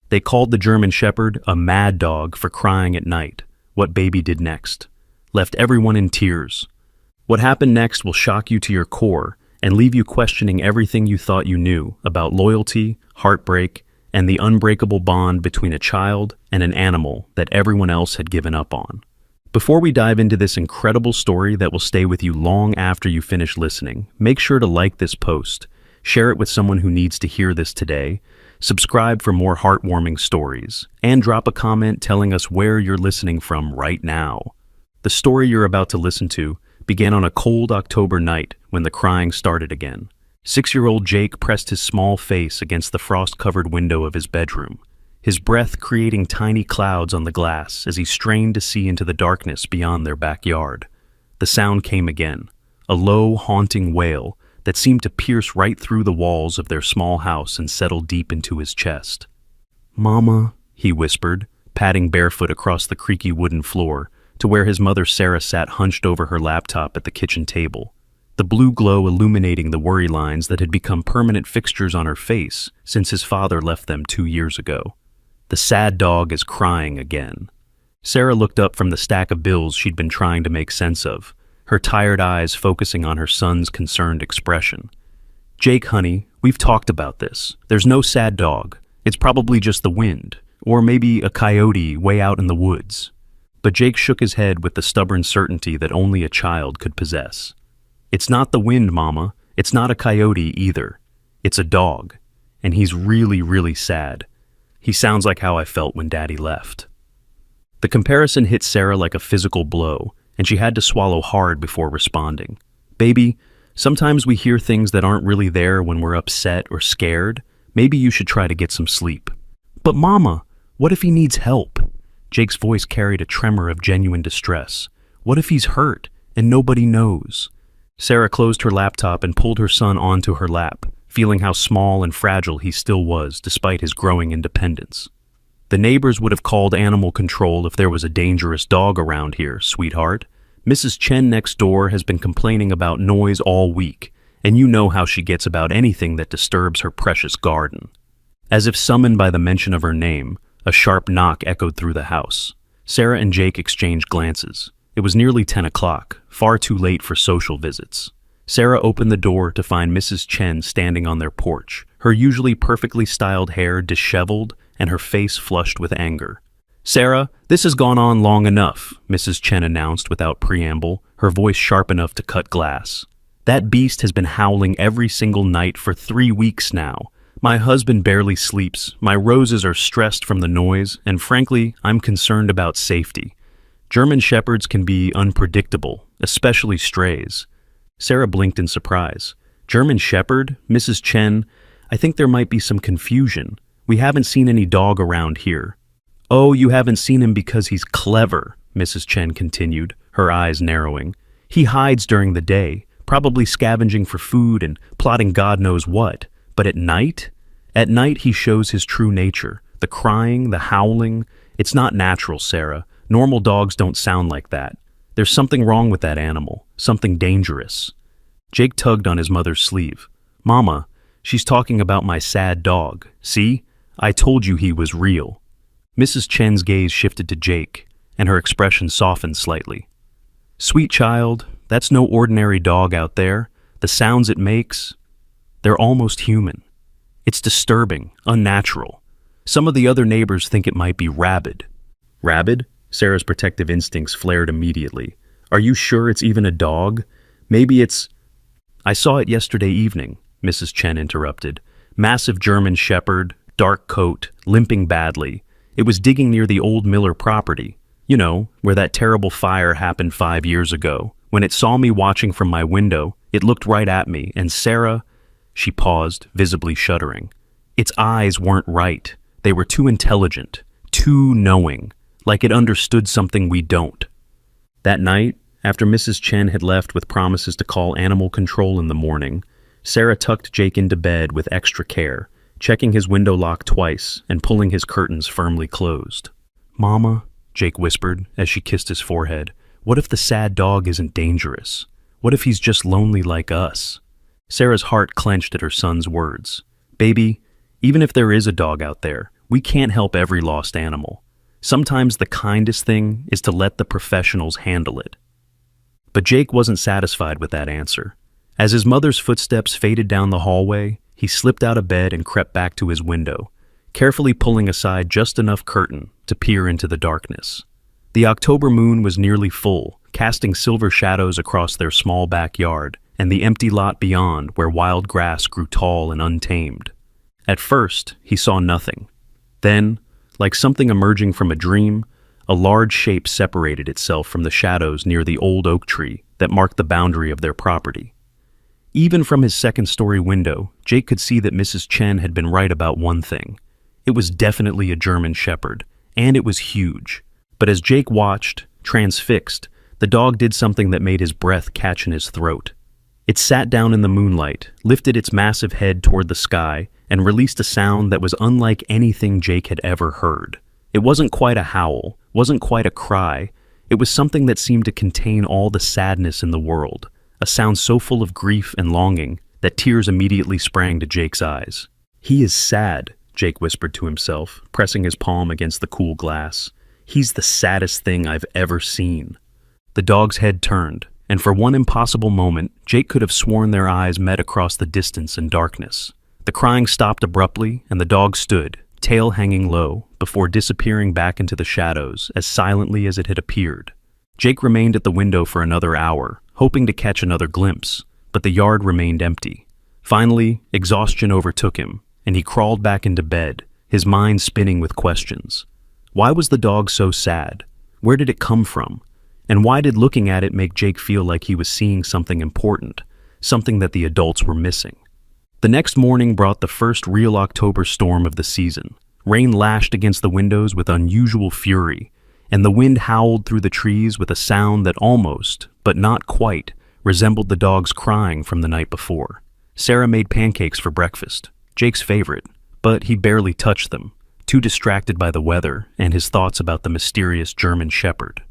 They called the German Shepherd a mad dog for crying at night. What baby did next left everyone in tears. What happened next will shock you to your core and leave you questioning everything you thought you knew about loyalty, heartbreak, and the unbreakable bond between a child and an animal that everyone else had given up on. Before we dive into this incredible story that will stay with you long after you finish listening, make sure to like this post, share it with someone who needs to hear this today, subscribe for more heartwarming stories, and drop a comment telling us where you're listening from right now. The story you're about to listen to began on a cold October night when the crying started again. 6-year-old Jake pressed his small face against the frost-covered window of his bedroom, his breath creating tiny clouds on the glass as he strained to see into the darkness beyond their backyard. The sound came again, a low, haunting wail that seemed to pierce right through the walls of their small house and settle deep into his chest. "Mama," he whispered, padding barefoot across the creaky wooden floor to where his mother Sarah sat hunched over her laptop at the kitchen table, the blue glow illuminating the worry lines that had become permanent fixtures on her face since his father left them 2 years ago. The sad dog is crying again. Sarah looked up from the stack of bills she'd been trying to make sense of, her tired eyes focusing on her son's concerned expression. "Jake, honey, we've talked about this. There's no sad dog. It's probably just the wind, or maybe a coyote way out in the woods." But Jake shook his head with the stubborn certainty that only a child could possess. "It's not the wind, Mama. It's not a coyote either. It's a dog. And he's really, really sad. He sounds like how I felt when Daddy left." The comparison hit Sarah like a physical blow, and she had to swallow hard before responding. "Baby, sometimes we hear things that aren't really there when we're upset or scared. Maybe you should try to get some sleep." "But Mama, what if he needs help?" Jake's voice carried a tremor of genuine distress. "What if he's hurt and nobody knows?" Sarah closed her laptop and pulled her son onto her lap, feeling how small and fragile he still was despite his growing independence. "The neighbors would have called animal control if there was a dangerous dog around here, sweetheart. Mrs. Chen next door has been complaining about noise all week, and you know how she gets about anything that disturbs her precious garden." As if summoned by the mention of her name, a sharp knock echoed through the house. Sarah and Jake exchanged glances. It was nearly 10 o'clock, far too late for social visits. Sarah opened the door to find Mrs. Chen standing on their porch, her usually perfectly styled hair disheveled and her face flushed with anger. "Sarah, this has gone on long enough," Mrs. Chen announced without preamble, her voice sharp enough to cut glass. "That beast has been howling every single night for 3 weeks now. My husband barely sleeps, my roses are stressed from the noise, and frankly, I'm concerned about safety. German Shepherds can be unpredictable, especially strays." Sarah blinked in surprise. "German Shepherd? Mrs. Chen? I think there might be some confusion. We haven't seen any dog around here." "Oh, you haven't seen him because he's clever," Mrs. Chen continued, her eyes narrowing. "He hides during the day, probably scavenging for food and plotting God knows what. But at night? At night he shows his true nature. The crying, the howling. It's not natural, Sarah. Normal dogs don't sound like that. There's something wrong with that animal. Something dangerous." Jake tugged on his mother's sleeve. "Mama, she's talking about my sad dog. See? I told you he was real." Mrs. Chen's gaze shifted to Jake, and her expression softened slightly. "Sweet child, that's no ordinary dog out there. The sounds it makes, they're almost human. It's disturbing, unnatural. Some of the other neighbors think it might be rabid." "Rabid?" Sarah's protective instincts flared immediately. "Are you sure it's even a dog? Maybe it's—" "I saw it yesterday evening," Mrs. Chen interrupted. "Massive German Shepherd, dark coat, limping badly. It was digging near the old Miller property. You know, where that terrible fire happened 5 years ago. When it saw me watching from my window, it looked right at me, and Sarah—" She paused, visibly shuddering. "Its eyes weren't right. They were too intelligent, too knowing, like it understood something we don't." That night, after Mrs. Chen had left with promises to call animal control in the morning, Sarah tucked Jake into bed with extra care, checking his window lock twice and pulling his curtains firmly closed. "Mama," Jake whispered as she kissed his forehead, "what if the sad dog isn't dangerous? What if he's just lonely like us?" Sarah's heart clenched at her son's words. "Baby, even if there is a dog out there, We can't help every lost animal. Sometimes the kindest thing is to let the professionals handle it. But Jake wasn't satisfied with that answer. As his mother's footsteps faded down the hallway, he slipped out of bed and crept back to his window, carefully pulling aside just enough curtain to peer into the darkness. The October moon was nearly full, casting silver shadows across their small backyard and the empty lot beyond where wild grass grew tall and untamed. At first, he saw nothing. Then, like something emerging from a dream, a large shape separated itself from the shadows near the old oak tree that marked the boundary of their property. Even from his second-story window, Jake could see that Mrs. Chen had been right about one thing. It was definitely a German Shepherd, and it was huge. But as Jake watched, transfixed, the dog did something that made his breath catch in his throat. It sat down in the moonlight, lifted its massive head toward the sky, and released a sound that was unlike anything Jake had ever heard. It wasn't quite a howl, wasn't quite a cry. It was something that seemed to contain all the sadness in the world, a sound so full of grief and longing that tears immediately sprang to Jake's eyes. "He is sad," Jake whispered to himself, pressing his palm against the cool glass. "He's the saddest thing I've ever seen." The dog's head turned, and for one impossible moment, Jake could have sworn their eyes met across the distance and darkness. The crying stopped abruptly, and the dog stood, tail hanging low, before disappearing back into the shadows as silently as it had appeared. Jake remained at the window for another hour, hoping to catch another glimpse, but the yard remained empty. Finally, exhaustion overtook him, and he crawled back into bed, his mind spinning with questions. Why was the dog so sad? Where did it come from? And why did looking at it make Jake feel like he was seeing something important, something that the adults were missing? The next morning brought the first real October storm of the season. Rain lashed against the windows with unusual fury, and the wind howled through the trees with a sound that almost, but not quite, resembled the dog's crying from the night before. Sarah made pancakes for breakfast, Jake's favorite, but he barely touched them, too distracted by the weather and his thoughts about the mysterious German Shepherd.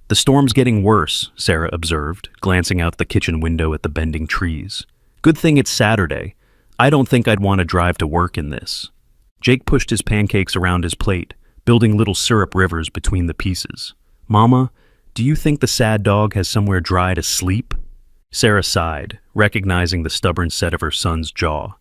"The storm's getting worse," Sarah observed, glancing out the kitchen window at the bending trees. "Good thing it's Saturday. I don't think I'd want to drive to work in this." Jake pushed his pancakes around his plate, building little syrup rivers between the pieces. "Mama, do you think the sad dog has somewhere dry to sleep?" Sarah sighed, recognizing the stubborn set of her son's jaw.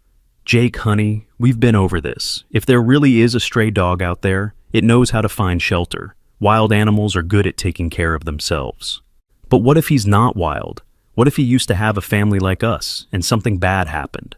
"Jake, honey, we've been over this. If there really is a stray dog out there, it knows how to find shelter. Wild animals are good at taking care of themselves." "But what if he's not wild? What if he used to have a family like us, and something bad happened?"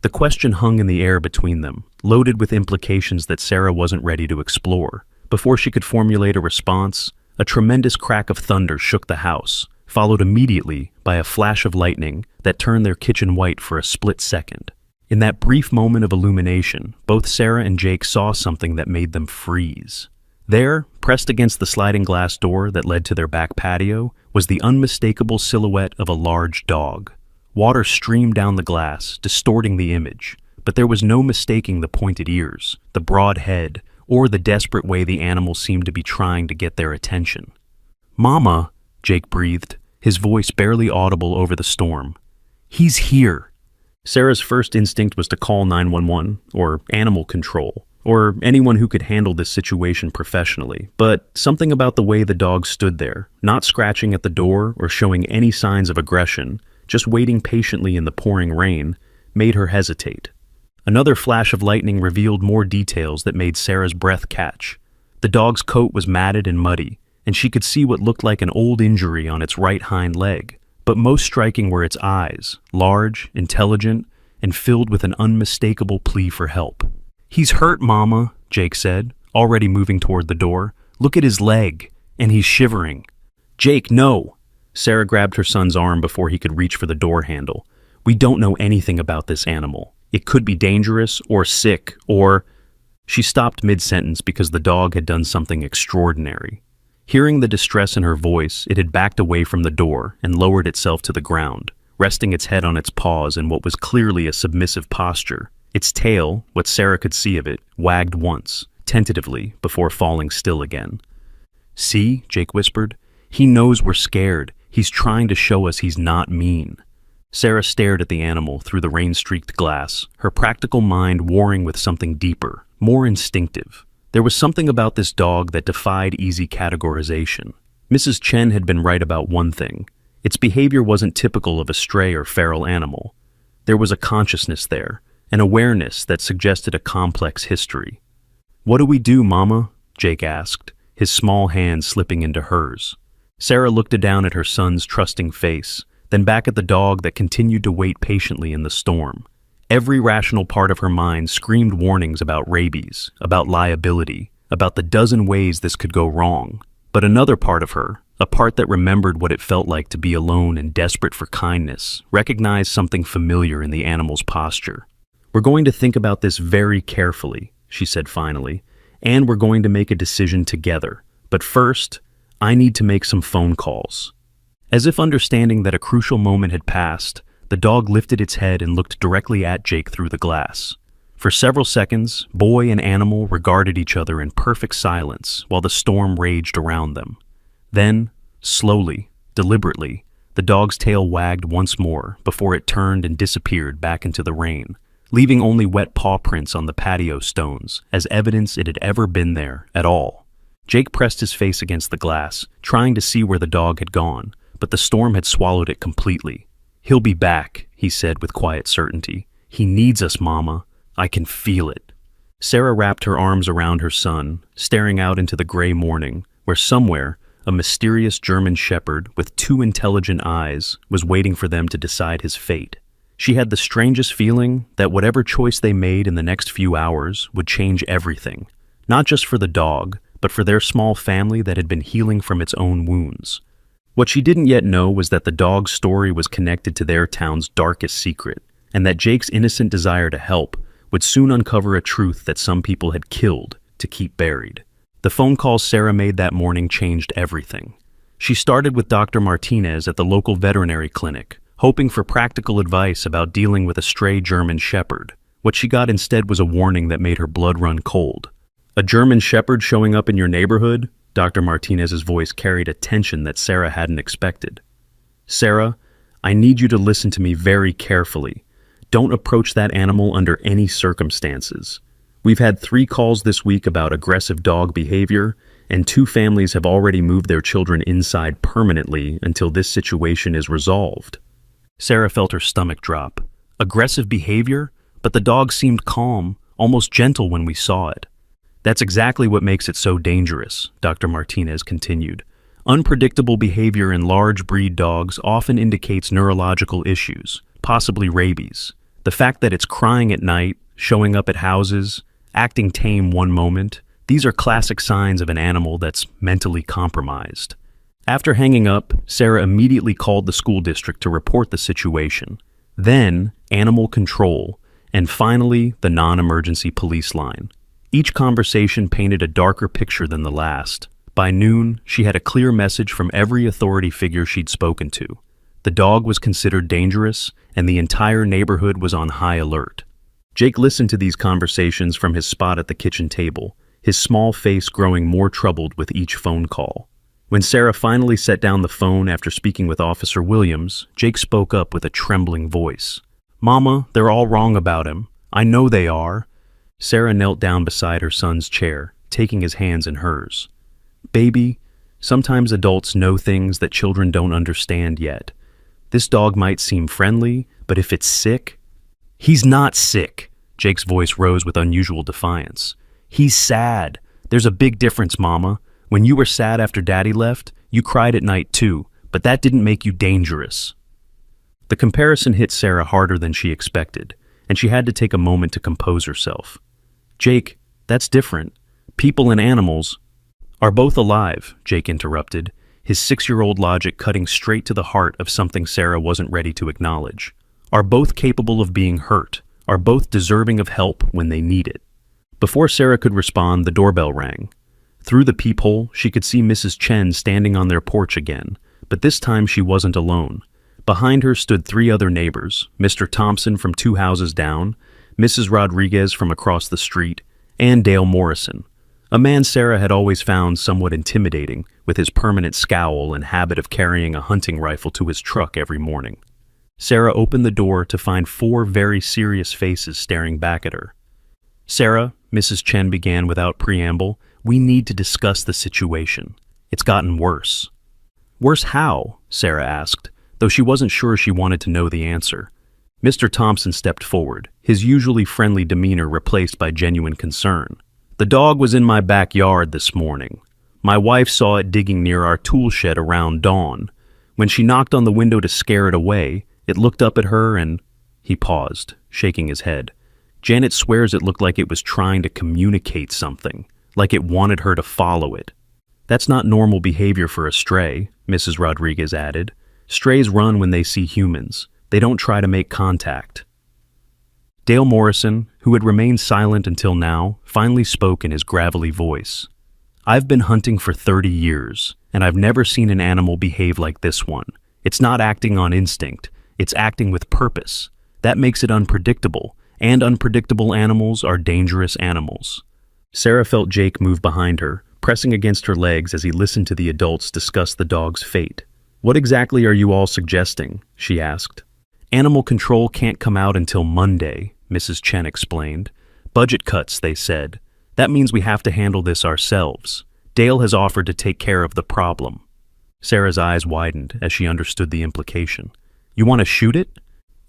The question hung in the air between them, loaded with implications that Sarah wasn't ready to explore. Before she could formulate a response, a tremendous crack of thunder shook the house, followed immediately by a flash of lightning that turned their kitchen white for a split second. In that brief moment of illumination, both Sarah and Jake saw something that made them freeze. There, pressed against the sliding glass door that led to their back patio, was the unmistakable silhouette of a large dog. Water streamed down the glass, distorting the image, but there was no mistaking the pointed ears, the broad head, or the desperate way the animal seemed to be trying to get their attention. "Mama," Jake breathed, his voice barely audible over the storm. "He's here." Sarah's first instinct was to call 911, or animal control, or anyone who could handle this situation professionally, but something about the way the dog stood there, not scratching at the door or showing any signs of aggression, just waiting patiently in the pouring rain, made her hesitate. Another flash of lightning revealed more details that made Sarah's breath catch. The dog's coat was matted and muddy, and she could see what looked like an old injury on its right hind leg. But most striking were its eyes, large, intelligent, and filled with an unmistakable plea for help. "He's hurt, Mama," Jake said, already moving toward the door. "Look at his leg, and he's shivering." "Jake, no!" Sarah grabbed her son's arm before he could reach for the door handle. "We don't know anything about this animal. It could be dangerous, or sick, or—" She stopped mid-sentence because the dog had done something extraordinary. Hearing the distress in her voice, it had backed away from the door and lowered itself to the ground, resting its head on its paws in what was clearly a submissive posture. Its tail, what Sarah could see of it, wagged once, tentatively, before falling still again. "See," Jake whispered. "He knows we're scared. He's trying to show us he's not mean." Sarah stared at the animal through the rain-streaked glass, her practical mind warring with something deeper, more instinctive. There was something about this dog that defied easy categorization. Mrs. Chen had been right about one thing. Its behavior wasn't typical of a stray or feral animal. There was a consciousness there, an awareness that suggested a complex history. "What do we do, Mama?" Jake asked, his small hand slipping into hers. Sarah looked down at her son's trusting face, then back at the dog that continued to wait patiently in the storm. Every rational part of her mind screamed warnings about rabies, about liability, about the dozen ways this could go wrong. But another part of her, a part that remembered what it felt like to be alone and desperate for kindness, recognized something familiar in the animal's posture. "We're going to think about this very carefully," she said finally, "and we're going to make a decision together. But first, I need to make some phone calls." As if understanding that a crucial moment had passed, the dog lifted its head and looked directly at Jake through the glass. For several seconds, boy and animal regarded each other in perfect silence while the storm raged around them. Then, slowly, deliberately, the dog's tail wagged once more before it turned and disappeared back into the rain, leaving only wet paw prints on the patio stones as evidence it had ever been there at all. Jake pressed his face against the glass, trying to see where the dog had gone, but the storm had swallowed it completely. "He'll be back," he said with quiet certainty. "He needs us, Mama. I can feel it." Sarah wrapped her arms around her son, staring out into the gray morning, where somewhere, a mysterious German shepherd with two intelligent eyes was waiting for them to decide his fate. She had the strangest feeling that whatever choice they made in the next few hours would change everything, not just for the dog, but for their small family that had been healing from its own wounds. What she didn't yet know was that the dog's story was connected to their town's darkest secret, and that Jake's innocent desire to help would soon uncover a truth that some people had killed to keep buried. The phone calls Sarah made that morning changed everything. She started with Dr. Martinez at the local veterinary clinic, hoping for practical advice about dealing with a stray German shepherd. What she got instead was a warning that made her blood run cold. "A German shepherd showing up in your neighborhood?" Dr. Martinez's voice carried a tension that Sarah hadn't expected. "Sarah, I need you to listen to me very carefully. Don't approach that animal under any circumstances. We've had 3 calls this week about aggressive dog behavior, and 2 families have already moved their children inside permanently until this situation is resolved." Sarah felt her stomach drop. Aggressive behavior? But the dog seemed calm, almost gentle when we saw it. "That's exactly what makes it so dangerous," Dr. Martinez continued. "Unpredictable behavior in large breed dogs often indicates neurological issues, possibly rabies. The fact that it's crying at night, showing up at houses, acting tame one moment, these are classic signs of an animal that's mentally compromised." After hanging up, Sarah immediately called the school district to report the situation. Then, animal control, and finally, the non-emergency police line. Each conversation painted a darker picture than the last. By noon, she had a clear message from every authority figure she'd spoken to. The dog was considered dangerous, and the entire neighborhood was on high alert. Jake listened to these conversations from his spot at the kitchen table, his small face growing more troubled with each phone call. When Sarah finally set down the phone after speaking with Officer Williams, Jake spoke up with a trembling voice. "Mama, they're all wrong about him. I know they are." Sarah knelt down beside her son's chair, taking his hands in hers. "Baby, sometimes adults know things that children don't understand yet. This dog might seem friendly, but if it's sick..." "He's not sick," Jake's voice rose with unusual defiance. "He's sad. There's a big difference, Mama. When you were sad after Daddy left, you cried at night too, but that didn't make you dangerous." The comparison hit Sarah harder than she expected, and she had to take a moment to compose herself. "Jake, that's different. People and animals..." "Are both alive," Jake interrupted, his 6-year-old logic cutting straight to the heart of something Sarah wasn't ready to acknowledge. "Are both capable of being hurt, are both deserving of help when they need it." Before Sarah could respond, the doorbell rang. Through the peephole, she could see Mrs. Chen standing on their porch again, but this time she wasn't alone. Behind her stood 3 other neighbors, Mr. Thompson from 2 houses down, Mrs. Rodriguez from across the street, and Dale Morrison, a man Sarah had always found somewhat intimidating with his permanent scowl and habit of carrying a hunting rifle to his truck every morning. Sarah opened the door to find 4 very serious faces staring back at her. "Sarah, Mrs. Chen began without preamble, "we need to discuss the situation. It's gotten worse." "Worse how?" Sarah asked, though she wasn't sure she wanted to know the answer. Mr. Thompson stepped forward, his usually friendly demeanor replaced by genuine concern. "The dog was in my backyard this morning. My wife saw it digging near our tool shed around dawn. When she knocked on the window to scare it away, it looked up at her and—" He paused, shaking his head. "Janet swears it looked like it was trying to communicate something, like it wanted her to follow it." "That's not normal behavior for a stray," Mrs. Rodriguez added. "Strays run when they see humans. They don't try to make contact." Dale Morrison, who had remained silent until now, finally spoke in his gravelly voice. "I've been hunting for 30 years, and I've never seen an animal behave like this one. It's not acting on instinct, it's acting with purpose. That makes it unpredictable, and unpredictable animals are dangerous animals." Sarah felt Jake move behind her, pressing against her legs as he listened to the adults discuss the dog's fate. "What exactly are you all suggesting?" she asked. "Animal control can't come out until Monday," Mrs. Chen explained. "Budget cuts, they said. That means we have to handle this ourselves. Dale has offered to take care of the problem." Sarah's eyes widened as she understood the implication. "You want to shoot it?"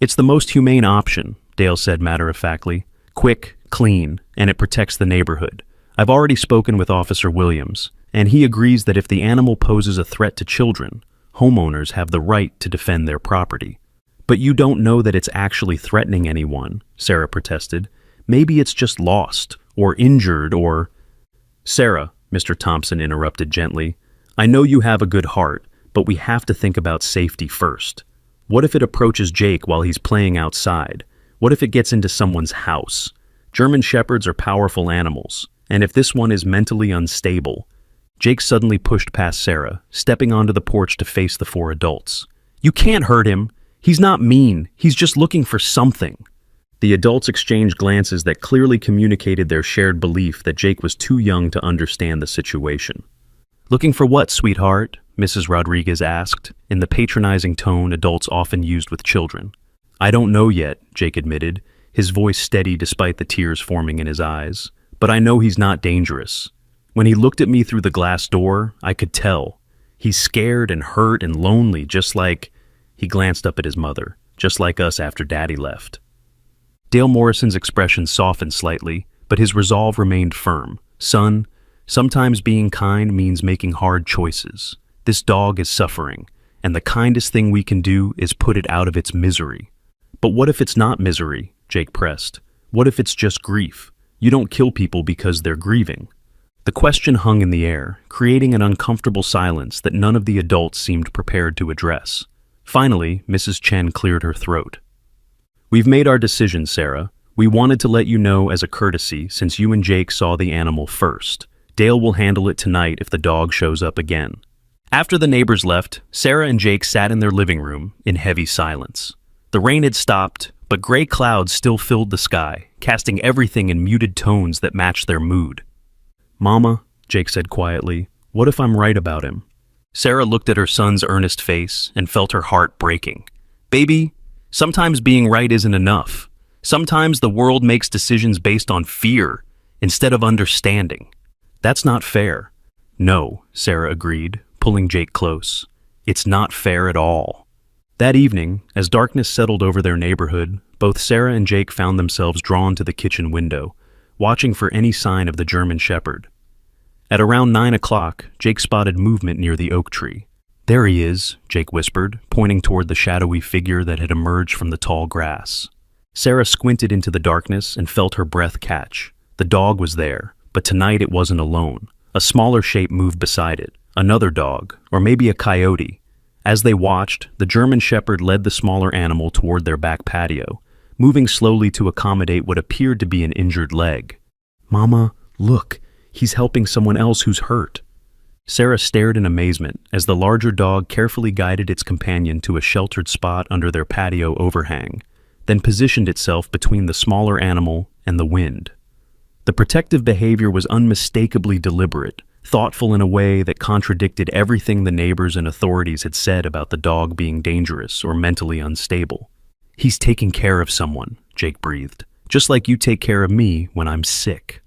"It's the most humane option," Dale said matter-of-factly. "Quick, clean, and it protects the neighborhood. I've already spoken with Officer Williams, and he agrees that if the animal poses a threat to children, homeowners have the right to defend their property." "But you don't know that it's actually threatening anyone," Sarah protested. "Maybe it's just lost, or injured, or—" "Sarah," Mr. Thompson interrupted gently, "I know you have a good heart, but we have to think about safety first. What if it approaches Jake while he's playing outside? What if it gets into someone's house? German Shepherds are powerful animals, and if this one is mentally unstable—" Jake suddenly pushed past Sarah, stepping onto the porch to face the four adults. "You can't hurt him. He's not mean. He's just looking for something." The adults exchanged glances that clearly communicated their shared belief that Jake was too young to understand the situation. "Looking for what, sweetheart?" Mrs. Rodriguez asked, in the patronizing tone adults often used with children. "I don't know yet," Jake admitted, his voice steady despite the tears forming in his eyes. "But I know he's not dangerous. When he looked at me through the glass door, I could tell. He's scared and hurt and lonely, just like—" He glanced up at his mother, "just like us after Daddy left." Dale Morrison's expression softened slightly, but his resolve remained firm. "Son, sometimes being kind means making hard choices. This dog is suffering, and the kindest thing we can do is put it out of its misery." "But what if it's not misery?" Jake pressed. "What if it's just grief? You don't kill people because they're grieving." The question hung in the air, creating an uncomfortable silence that none of the adults seemed prepared to address. Finally, Mrs. Chen cleared her throat. "We've made our decision, Sarah. We wanted to let you know as a courtesy since you and Jake saw the animal first. Dale will handle it tonight if the dog shows up again." After the neighbors left, Sarah and Jake sat in their living room in heavy silence. The rain had stopped, but gray clouds still filled the sky, casting everything in muted tones that matched their mood. "Mama," Jake said quietly, "what if I'm right about him?" Sarah looked at her son's earnest face and felt her heart breaking. "Baby, sometimes being right isn't enough. Sometimes the world makes decisions based on fear instead of understanding. That's not fair." "No," Sarah agreed, pulling Jake close. "It's not fair at all." That evening, as darkness settled over their neighborhood, both Sarah and Jake found themselves drawn to the kitchen window, watching for any sign of the German Shepherd. At around 9 o'clock, Jake spotted movement near the oak tree. "There he is," Jake whispered, pointing toward the shadowy figure that had emerged from the tall grass. Sarah squinted into the darkness and felt her breath catch. The dog was there, but tonight it wasn't alone. A smaller shape moved beside it, another dog, or maybe a coyote. As they watched, the German Shepherd led the smaller animal toward their back patio, moving slowly to accommodate what appeared to be an injured leg. "Mama, look, he's helping someone else who's hurt." Sarah stared in amazement as the larger dog carefully guided its companion to a sheltered spot under their patio overhang, then positioned itself between the smaller animal and the wind. The protective behavior was unmistakably deliberate, thoughtful in a way that contradicted everything the neighbors and authorities had said about the dog being dangerous or mentally unstable. "He's taking care of someone," Jake breathed, "just like you take care of me when I'm sick."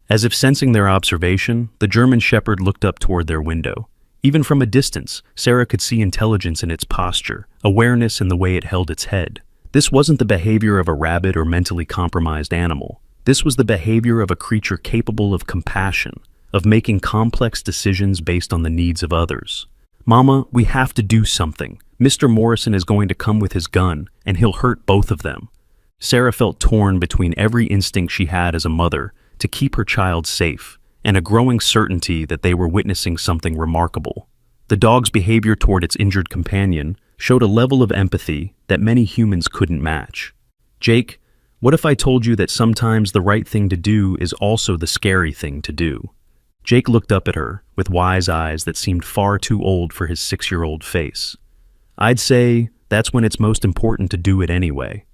As if sensing their observation, the German Shepherd looked up toward their window. Even from a distance, Sarah could see intelligence in its posture, awareness in the way it held its head. This wasn't the behavior of a rabid or mentally compromised animal. This was the behavior of a creature capable of compassion, of making complex decisions based on the needs of others. "Mama, we have to do something. Mr. Morrison is going to come with his gun, and he'll hurt both of them." Sarah felt torn between every instinct she had as a mother to keep her child safe, and a growing certainty that they were witnessing something remarkable. The dog's behavior toward its injured companion showed a level of empathy that many humans couldn't match. "Jake, what if I told you that sometimes the right thing to do is also the scary thing to do?" Jake looked up at her with wise eyes that seemed far too old for his 6-year-old face. "I'd say that's when it's most important to do it anyway."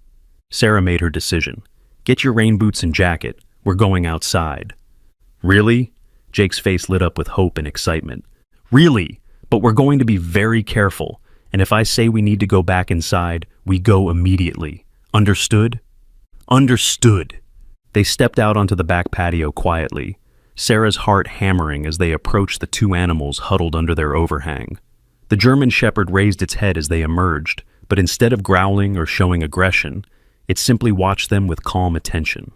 Sarah made her decision. "Get your rain boots and jacket. We're going outside." "Really?" Jake's face lit up with hope and excitement. "Really, but we're going to be very careful, and if I say we need to go back inside, we go immediately. Understood?" "Understood." They stepped out onto the back patio quietly, Sarah's heart hammering as they approached the two animals huddled under their overhang. The German Shepherd raised its head as they emerged, but instead of growling or showing aggression, it simply watched them with calm attention.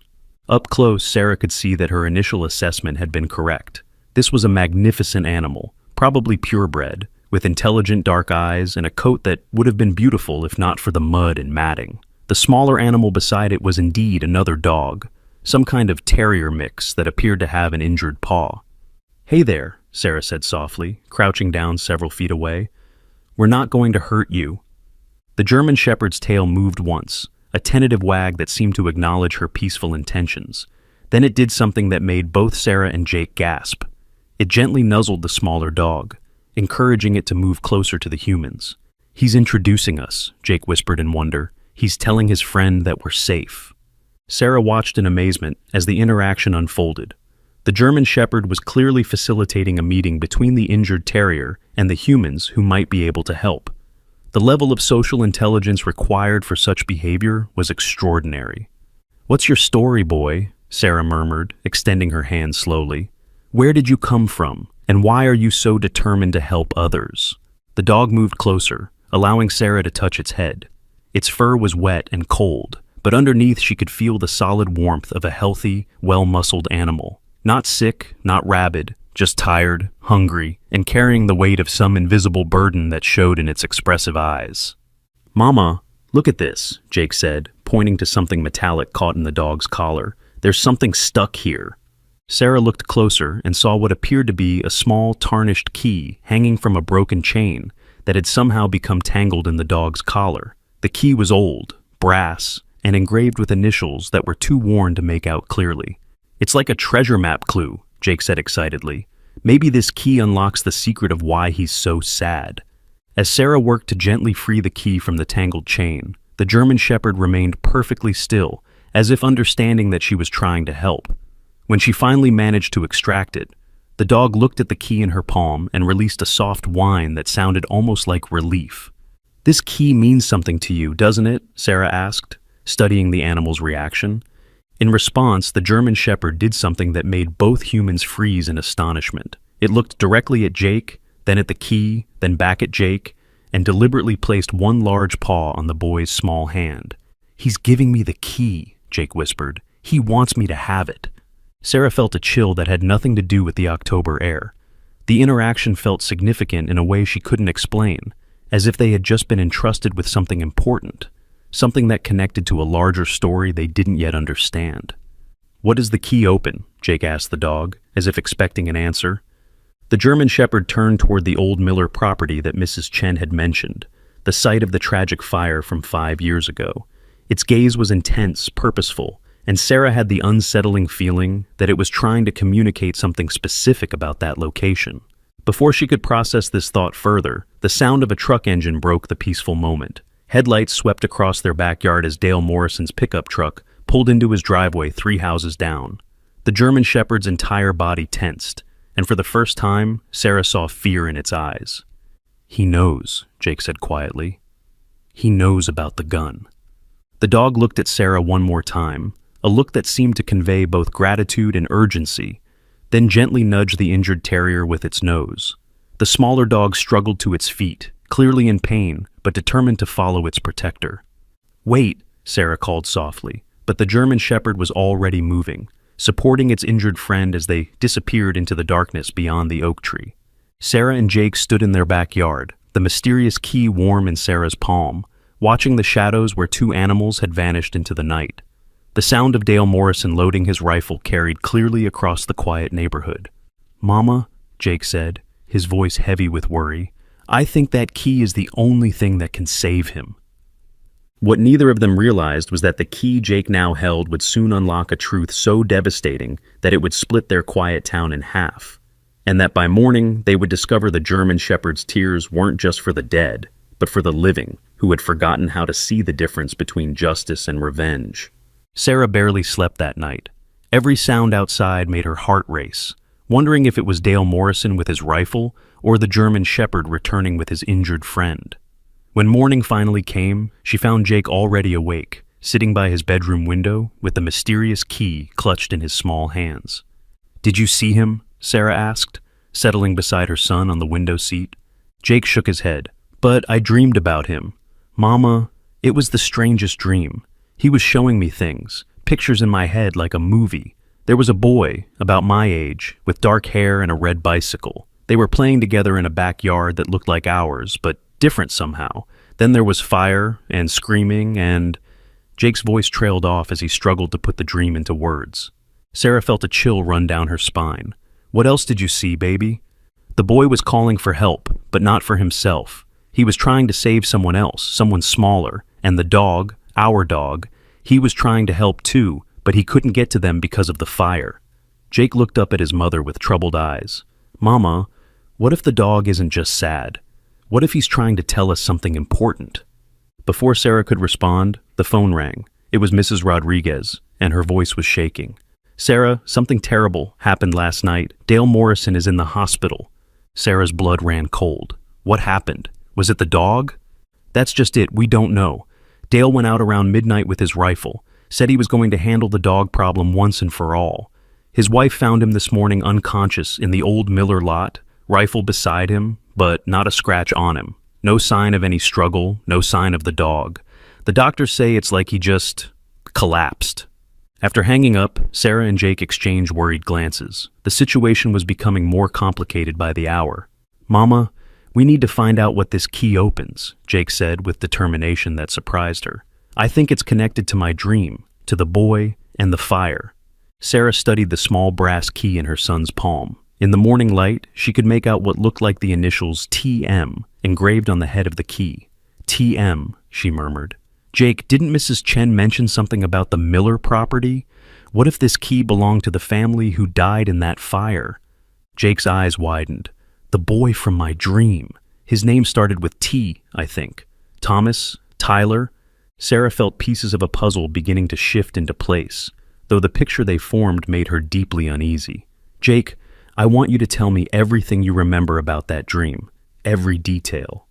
Up close, Sarah could see that her initial assessment had been correct. This was a magnificent animal, probably purebred, with intelligent dark eyes and a coat that would have been beautiful if not for the mud and matting. The smaller animal beside it was indeed another dog, some kind of terrier mix that appeared to have an injured paw. "Hey there," Sarah said softly, crouching down several feet away. "We're not going to hurt you." The German Shepherd's tail moved once, a tentative wag that seemed to acknowledge her peaceful intentions. Then it did something that made both Sarah and Jake gasp. It gently nuzzled the smaller dog, encouraging it to move closer to the humans. "He's introducing us," Jake whispered in wonder. "He's telling his friend that we're safe." Sarah watched in amazement as the interaction unfolded. The German Shepherd was clearly facilitating a meeting between the injured terrier and the humans who might be able to help. The level of social intelligence required for such behavior was extraordinary. "What's your story, boy?" Sarah murmured, extending her hand slowly. "Where did you come from, and why are you so determined to help others?" The dog moved closer, allowing Sarah to touch its head. Its fur was wet and cold, but underneath she could feel the solid warmth of a healthy, well-muscled animal. Not sick, not rabid, just tired, hungry, and carrying the weight of some invisible burden that showed in its expressive eyes. "Mama, look at this," Jake said, pointing to something metallic caught in the dog's collar. "There's something stuck here." Sarah looked closer and saw what appeared to be a small, tarnished key hanging from a broken chain that had somehow become tangled in the dog's collar. The key was old, brass, and engraved with initials that were too worn to make out clearly. "It's like a treasure map clue," Jake said excitedly. "Maybe this key unlocks the secret of why he's so sad." As Sarah worked to gently free the key from the tangled chain, the German Shepherd remained perfectly still, as if understanding that she was trying to help. When she finally managed to extract it, the dog looked at the key in her palm and released a soft whine that sounded almost like relief. "This key means something to you, doesn't it?" Sarah asked, studying the animal's reaction. In response, the German Shepherd did something that made both humans freeze in astonishment. It looked directly at Jake, then at the key, then back at Jake, and deliberately placed one large paw on the boy's small hand. "He's giving me the key," Jake whispered. "He wants me to have it." Sarah felt a chill that had nothing to do with the October air. The interaction felt significant in a way she couldn't explain, as if they had just been entrusted with something important, something that connected to a larger story they didn't yet understand. "What does the key open?" Jake asked the dog, as if expecting an answer. The German Shepherd turned toward the old Miller property that Mrs. Chen had mentioned, the site of the tragic fire from 5 years ago. Its gaze was intense, purposeful, and Sarah had the unsettling feeling that it was trying to communicate something specific about that location. Before she could process this thought further, the sound of a truck engine broke the peaceful moment. Headlights swept across their backyard as Dale Morrison's pickup truck pulled into his driveway 3 houses down. The German Shepherd's entire body tensed, and for the first time, Sarah saw fear in its eyes. "He knows," Jake said quietly. "He knows about the gun." The dog looked at Sarah one more time, a look that seemed to convey both gratitude and urgency, then gently nudged the injured terrier with its nose. The smaller dog struggled to its feet, clearly in pain, but determined to follow its protector. "Wait," Sarah called softly, but the German Shepherd was already moving, supporting its injured friend as they disappeared into the darkness beyond the oak tree. Sarah and Jake stood in their backyard, the mysterious key warm in Sarah's palm, watching the shadows where two animals had vanished into the night. The sound of Dale Morrison loading his rifle carried clearly across the quiet neighborhood. "Mama," Jake said, his voice heavy with worry, "I think that key is the only thing that can save him." What neither of them realized was that the key Jake now held would soon unlock a truth so devastating that it would split their quiet town in half, and that by morning they would discover the German Shepherd's tears weren't just for the dead, but for the living, who had forgotten how to see the difference between justice and revenge. Sarah barely slept that night. Every sound outside made her heart race, wondering if it was Dale Morrison with his rifle or the German Shepherd returning with his injured friend. When morning finally came, she found Jake already awake, sitting by his bedroom window with the mysterious key clutched in his small hands. "Did you see him?" Sarah asked, settling beside her son on the window seat. Jake shook his head. "But I dreamed about him. Mama, it was the strangest dream. He was showing me things, pictures in my head like a movie. There was a boy, about my age, with dark hair and a red bicycle. They were playing together in a backyard that looked like ours, but different somehow. Then there was fire and screaming and—" Jake's voice trailed off as he struggled to put the dream into words. Sarah felt a chill run down her spine. "What else did you see, baby?" "The boy was calling for help, but not for himself. He was trying to save someone else, someone smaller, and the dog, our dog, he was trying to help too, but he couldn't get to them because of the fire." Jake looked up at his mother with troubled eyes. "Mama, what if the dog isn't just sad? What if he's trying to tell us something important?" Before Sarah could respond, the phone rang. It was Mrs. Rodriguez, and her voice was shaking. "Sarah, something terrible happened last night. Dale Morrison is in the hospital." Sarah's blood ran cold. "What happened? Was it the dog?" "That's just it, we don't know. Dale went out around midnight with his rifle, said he was going to handle the dog problem once and for all. His wife found him this morning unconscious in the old Miller lot, rifle beside him, but not a scratch on him. No sign of any struggle, no sign of the dog. The doctors say it's like he just collapsed." After hanging up, Sarah and Jake exchanged worried glances. The situation was becoming more complicated by the hour. "Mama, we need to find out what this key opens," Jake said with determination that surprised her. "I think it's connected to my dream, to the boy and the fire." Sarah studied the small brass key in her son's palm. In the morning light, she could make out what looked like the initials TM engraved on the head of the key. "TM," she murmured. "Jake, didn't Mrs. Chen mention something about the Miller property? What if this key belonged to the family who died in that fire?" Jake's eyes widened. "The boy from my dream. His name started with T, I think. Thomas? Tyler?" Sarah felt pieces of a puzzle beginning to shift into place, though the picture they formed made her deeply uneasy. "Jake, I want you to tell me everything you remember about that dream. Every detail."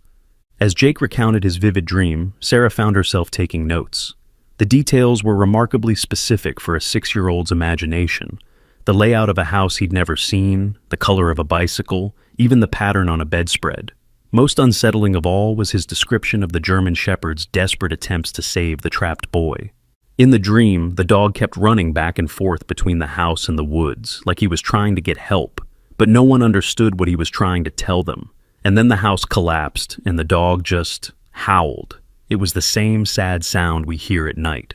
As Jake recounted his vivid dream, Sarah found herself taking notes. The details were remarkably specific for a 6-year-old's imagination. The layout of a house he'd never seen, the color of a bicycle, even the pattern on a bedspread. Most unsettling of all was his description of the German Shepherd's desperate attempts to save the trapped boy. In the dream, the dog kept running back and forth between the house and the woods, like he was trying to get help, but no one understood what he was trying to tell them. And then the house collapsed, and the dog just howled. It was the same sad sound we hear at night.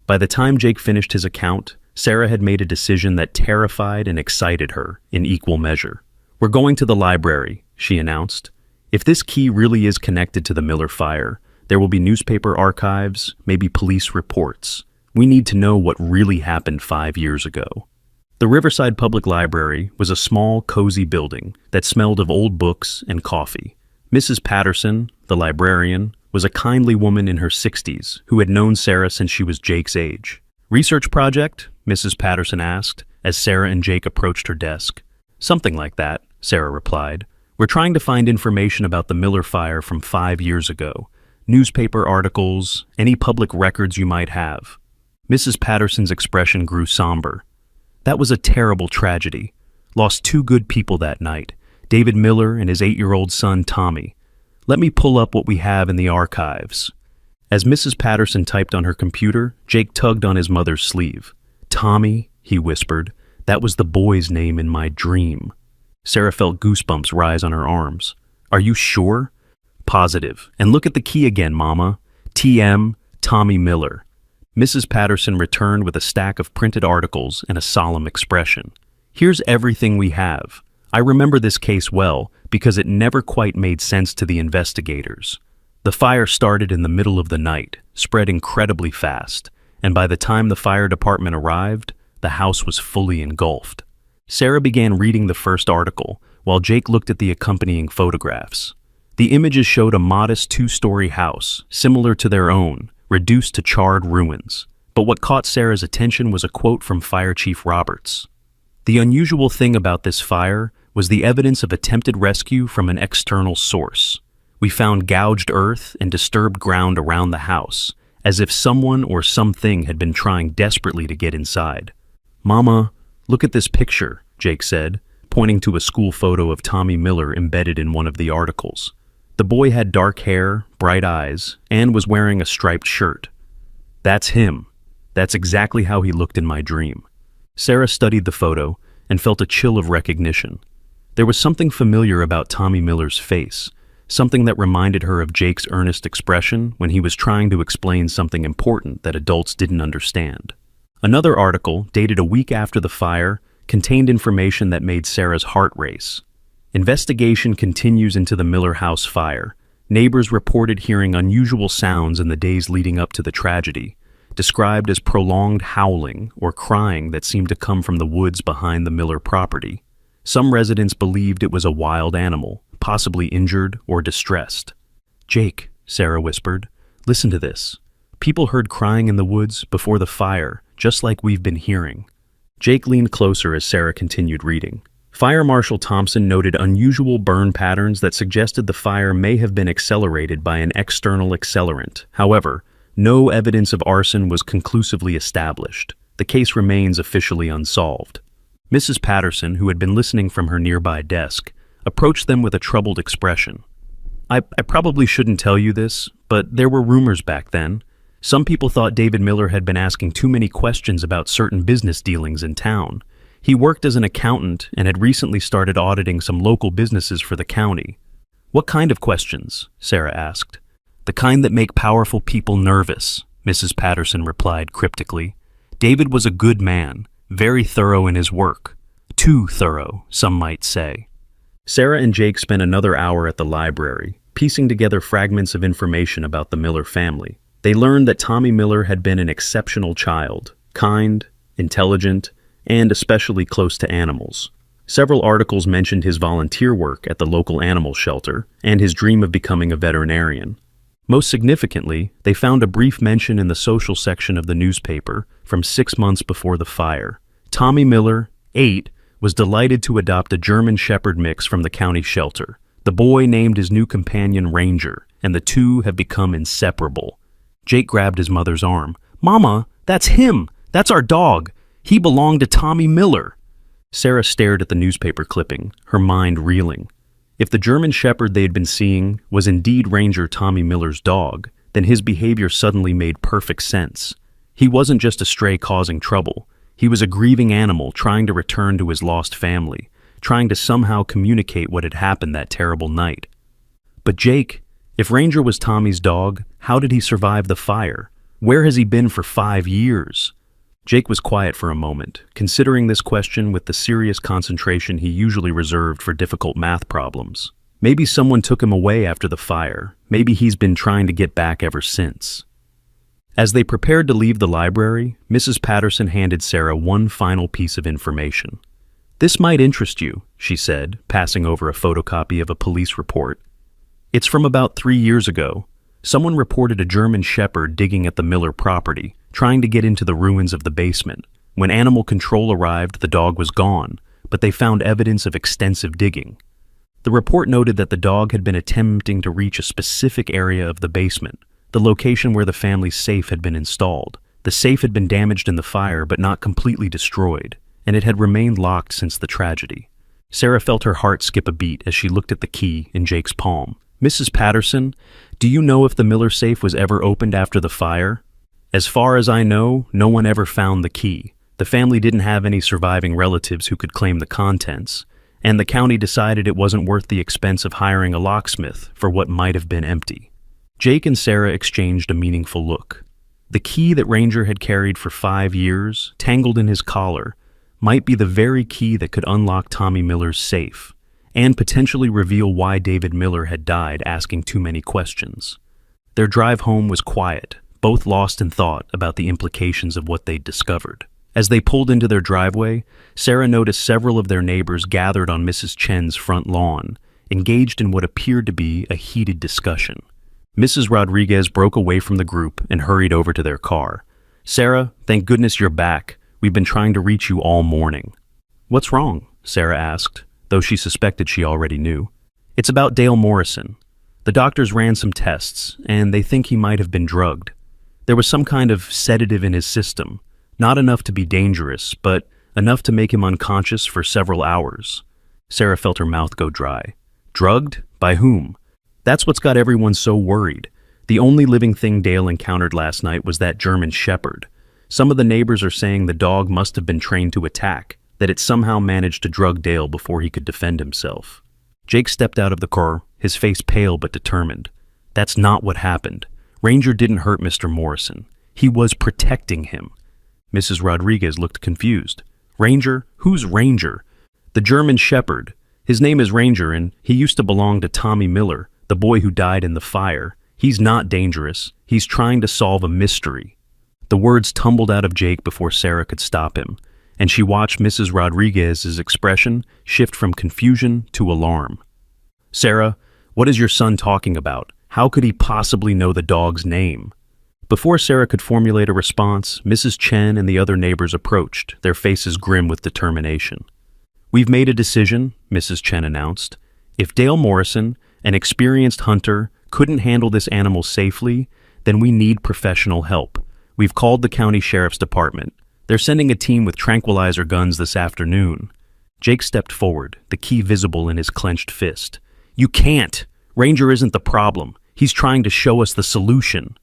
By the time Jake finished his account, Sarah had made a decision that terrified and excited her in equal measure. "We're going to the library," she announced. "If this key really is connected to the Miller fire, there will be newspaper archives, maybe police reports. We need to know what really happened 5 years ago." The Riverside Public Library was a small, cozy building that smelled of old books and coffee. Mrs. Patterson, the librarian, was a kindly woman in her 60s who had known Sarah since she was Jake's age. "Research project?" Mrs. Patterson asked, as Sarah and Jake approached her desk. "Something like that," Sarah replied. "We're trying to find information about the Miller fire from 5 years ago. Newspaper articles, any public records you might have." Mrs. Patterson's expression grew somber. That was a terrible tragedy. Lost two good people that night, David Miller and his 8-year-old son, Tommy. Let me pull up what we have in the archives. As Mrs. Patterson typed on her computer, Jake tugged on his mother's sleeve. Tommy, he whispered, that was the boy's name in my dream. Sarah felt goosebumps rise on her arms. Are you sure? Positive. And look at the key again, Mama. TM, Tommy Miller. Mrs. Patterson returned with a stack of printed articles and a solemn expression. Here's everything we have. I remember this case well because it never quite made sense to the investigators. The fire started in the middle of the night, spread incredibly fast, and by the time the fire department arrived, the house was fully engulfed. Sarah began reading the first article, while Jake looked at the accompanying photographs. The images showed a modest 2-story house, similar to their own, reduced to charred ruins. But what caught Sarah's attention was a quote from Fire Chief Roberts. The unusual thing about this fire was the evidence of attempted rescue from an external source. We found gouged earth and disturbed ground around the house, as if someone or something had been trying desperately to get inside. Mama, look at this picture, Jake said, pointing to a school photo of Tommy Miller embedded in one of the articles. The boy had dark hair, bright eyes, and was wearing a striped shirt. That's him. That's exactly how he looked in my dream. Sarah studied the photo and felt a chill of recognition. There was something familiar about Tommy Miller's face, something that reminded her of Jake's earnest expression when he was trying to explain something important that adults didn't understand. Another article, dated a week after the fire, contained information that made Sarah's heart race. Investigation continues into the Miller house fire. Neighbors reported hearing unusual sounds in the days leading up to the tragedy, described as prolonged howling or crying that seemed to come from the woods behind the Miller property. Some residents believed it was a wild animal, possibly injured or distressed. Jake, Sarah whispered, listen to this. People heard crying in the woods before the fire, just like we've been hearing. Jake leaned closer as Sarah continued reading. Fire Marshal Thompson noted unusual burn patterns that suggested the fire may have been accelerated by an external accelerant. However, no evidence of arson was conclusively established. The case remains officially unsolved. Mrs. Patterson, who had been listening from her nearby desk, approached them with a troubled expression. I probably shouldn't tell you this, but there were rumors back then. Some people thought David Miller had been asking too many questions about certain business dealings in town. He worked as an accountant and had recently started auditing some local businesses for the county. What kind of questions? Sarah asked. The kind that make powerful people nervous, Mrs. Patterson replied cryptically. David was a good man, very thorough in his work. Too thorough, some might say. Sarah and Jake spent another hour at the library, piecing together fragments of information about the Miller family. They learned that Tommy Miller had been an exceptional child, kind, intelligent, and especially close to animals. Several articles mentioned his volunteer work at the local animal shelter and his dream of becoming a veterinarian. Most significantly, they found a brief mention in the social section of the newspaper from 6 months before the fire. Tommy Miller, 8, was delighted to adopt a German Shepherd mix from the county shelter. The boy named his new companion Ranger, and the two have become inseparable. Jake grabbed his mother's arm. Mama, that's him! That's our dog! He belonged to Tommy Miller! Sarah stared at the newspaper clipping, her mind reeling. If the German Shepherd they had been seeing was indeed Ranger Tommy Miller's dog, then his behavior suddenly made perfect sense. He wasn't just a stray causing trouble. He was a grieving animal trying to return to his lost family, trying to somehow communicate what had happened that terrible night. But Jake, if Ranger was Tommy's dog, how did he survive the fire? Where has he been for 5 years? Jake was quiet for a moment, considering this question with the serious concentration he usually reserved for difficult math problems. Maybe someone took him away after the fire. Maybe he's been trying to get back ever since. As they prepared to leave the library, Mrs. Patterson handed Sarah one final piece of information. This might interest you, she said, passing over a photocopy of a police report. It's from about 3 years ago. Someone reported a German Shepherd digging at the Miller property, trying to get into the ruins of the basement. When animal control arrived, the dog was gone, but they found evidence of extensive digging. The report noted that the dog had been attempting to reach a specific area of the basement, the location where the family's safe had been installed. The safe had been damaged in the fire but not completely destroyed, and it had remained locked since the tragedy. Sarah felt her heart skip a beat as she looked at the key in Jake's palm. "Mrs. Patterson, do you know if the Miller safe was ever opened after the fire?" "As far as I know, no one ever found the key. The family didn't have any surviving relatives who could claim the contents, and the county decided it wasn't worth the expense of hiring a locksmith for what might have been empty." Jake and Sarah exchanged a meaningful look. The key that Ranger had carried for 5 years, tangled in his collar, might be the very key that could unlock Tommy Miller's safe, and potentially reveal why David Miller had died asking too many questions. Their drive home was quiet, both lost in thought about the implications of what they'd discovered. As they pulled into their driveway, Sarah noticed several of their neighbors gathered on Mrs. Chen's front lawn, engaged in what appeared to be a heated discussion. Mrs. Rodriguez broke away from the group and hurried over to their car. "Sarah, thank goodness you're back. We've been trying to reach you all morning." "What's wrong?" Sarah asked, though she suspected she already knew. "It's about Dale Morrison. The doctors ran some tests, and they think he might have been drugged. There was some kind of sedative in his system, not enough to be dangerous, but enough to make him unconscious for several hours." Sarah felt her mouth go dry. "Drugged? By whom?" "That's what's got everyone so worried. The only living thing Dale encountered last night was that German Shepherd. Some of the neighbors are saying the dog must have been trained to attack, that it somehow managed to drug Dale before he could defend himself." Jake stepped out of the car, his face pale but determined. "That's not what happened. Ranger didn't hurt Mr. Morrison. He was protecting him." Mrs. Rodriguez looked confused. "Ranger? Who's Ranger?" "The German Shepherd. His name is Ranger, and he used to belong to Tommy Miller, the boy who died in the fire. He's not dangerous. He's trying to solve a mystery." The words tumbled out of Jake before Sarah could stop him, and she watched Mrs. Rodriguez's expression shift from confusion to alarm. "Sarah, what is your son talking about? How could he possibly know the dog's name?" Before Sarah could formulate a response, Mrs. Chen and the other neighbors approached, their faces grim with determination. "We've made a decision," Mrs. Chen announced. "If Dale Morrison, an experienced hunter, couldn't handle this animal safely, then we need professional help. We've called the county sheriff's department. They're sending a team with tranquilizer guns this afternoon." Jake stepped forward, the key visible in his clenched fist. "You can't! Ranger isn't the problem. He's trying to show us the solution."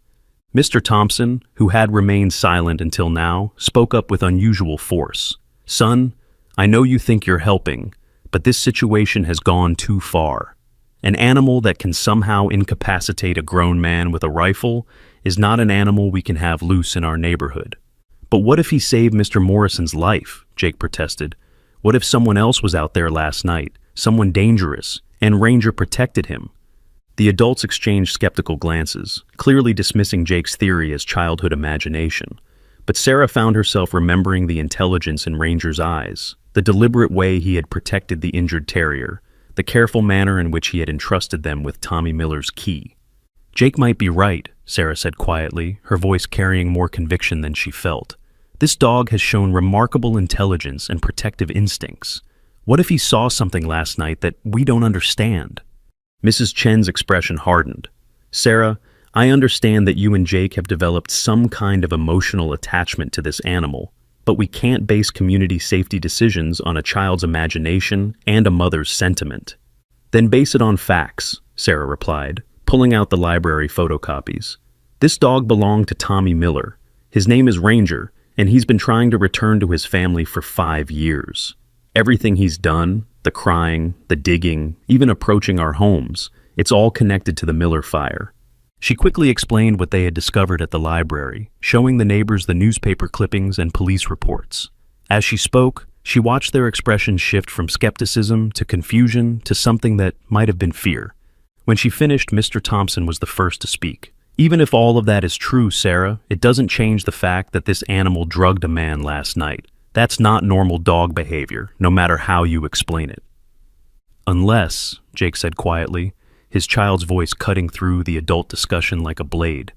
Mr. Thompson, who had remained silent until now, spoke up with unusual force. "Son, I know you think you're helping, but this situation has gone too far. An animal that can somehow incapacitate a grown man with a rifle is not an animal we can have loose in our neighborhood." "But what if he saved Mr. Morrison's life?" Jake protested. "What if someone else was out there last night, someone dangerous, and Ranger protected him?" The adults exchanged skeptical glances, clearly dismissing Jake's theory as childhood imagination. But Sarah found herself remembering the intelligence in Ranger's eyes, the deliberate way he had protected the injured terrier, the careful manner in which he had entrusted them with Tommy Miller's key. "Jake might be right," Sarah said quietly, her voice carrying more conviction than she felt. "This dog has shown remarkable intelligence and protective instincts. What if he saw something last night that we don't understand?" Mrs. Chen's expression hardened. "Sarah, I understand that you and Jake have developed some kind of emotional attachment to this animal, but we can't base community safety decisions on a child's imagination and a mother's sentiment." "Then base it on facts," Sarah replied, pulling out the library photocopies. "This dog belonged to Tommy Miller. His name is Ranger, and he's been trying to return to his family for 5 years. Everything he's done, the crying, the digging, even approaching our homes, it's all connected to the Miller fire." She quickly explained what they had discovered at the library, showing the neighbors the newspaper clippings and police reports. As she spoke, she watched their expressions shift from skepticism to confusion to something that might have been fear. When she finished, Mr. Thompson was the first to speak. "Even if all of that is true, Sarah, it doesn't change the fact that this animal drugged a man last night. That's not normal dog behavior, no matter how you explain it." "Unless," Jake said quietly, his child's voice cutting through the adult discussion like a blade,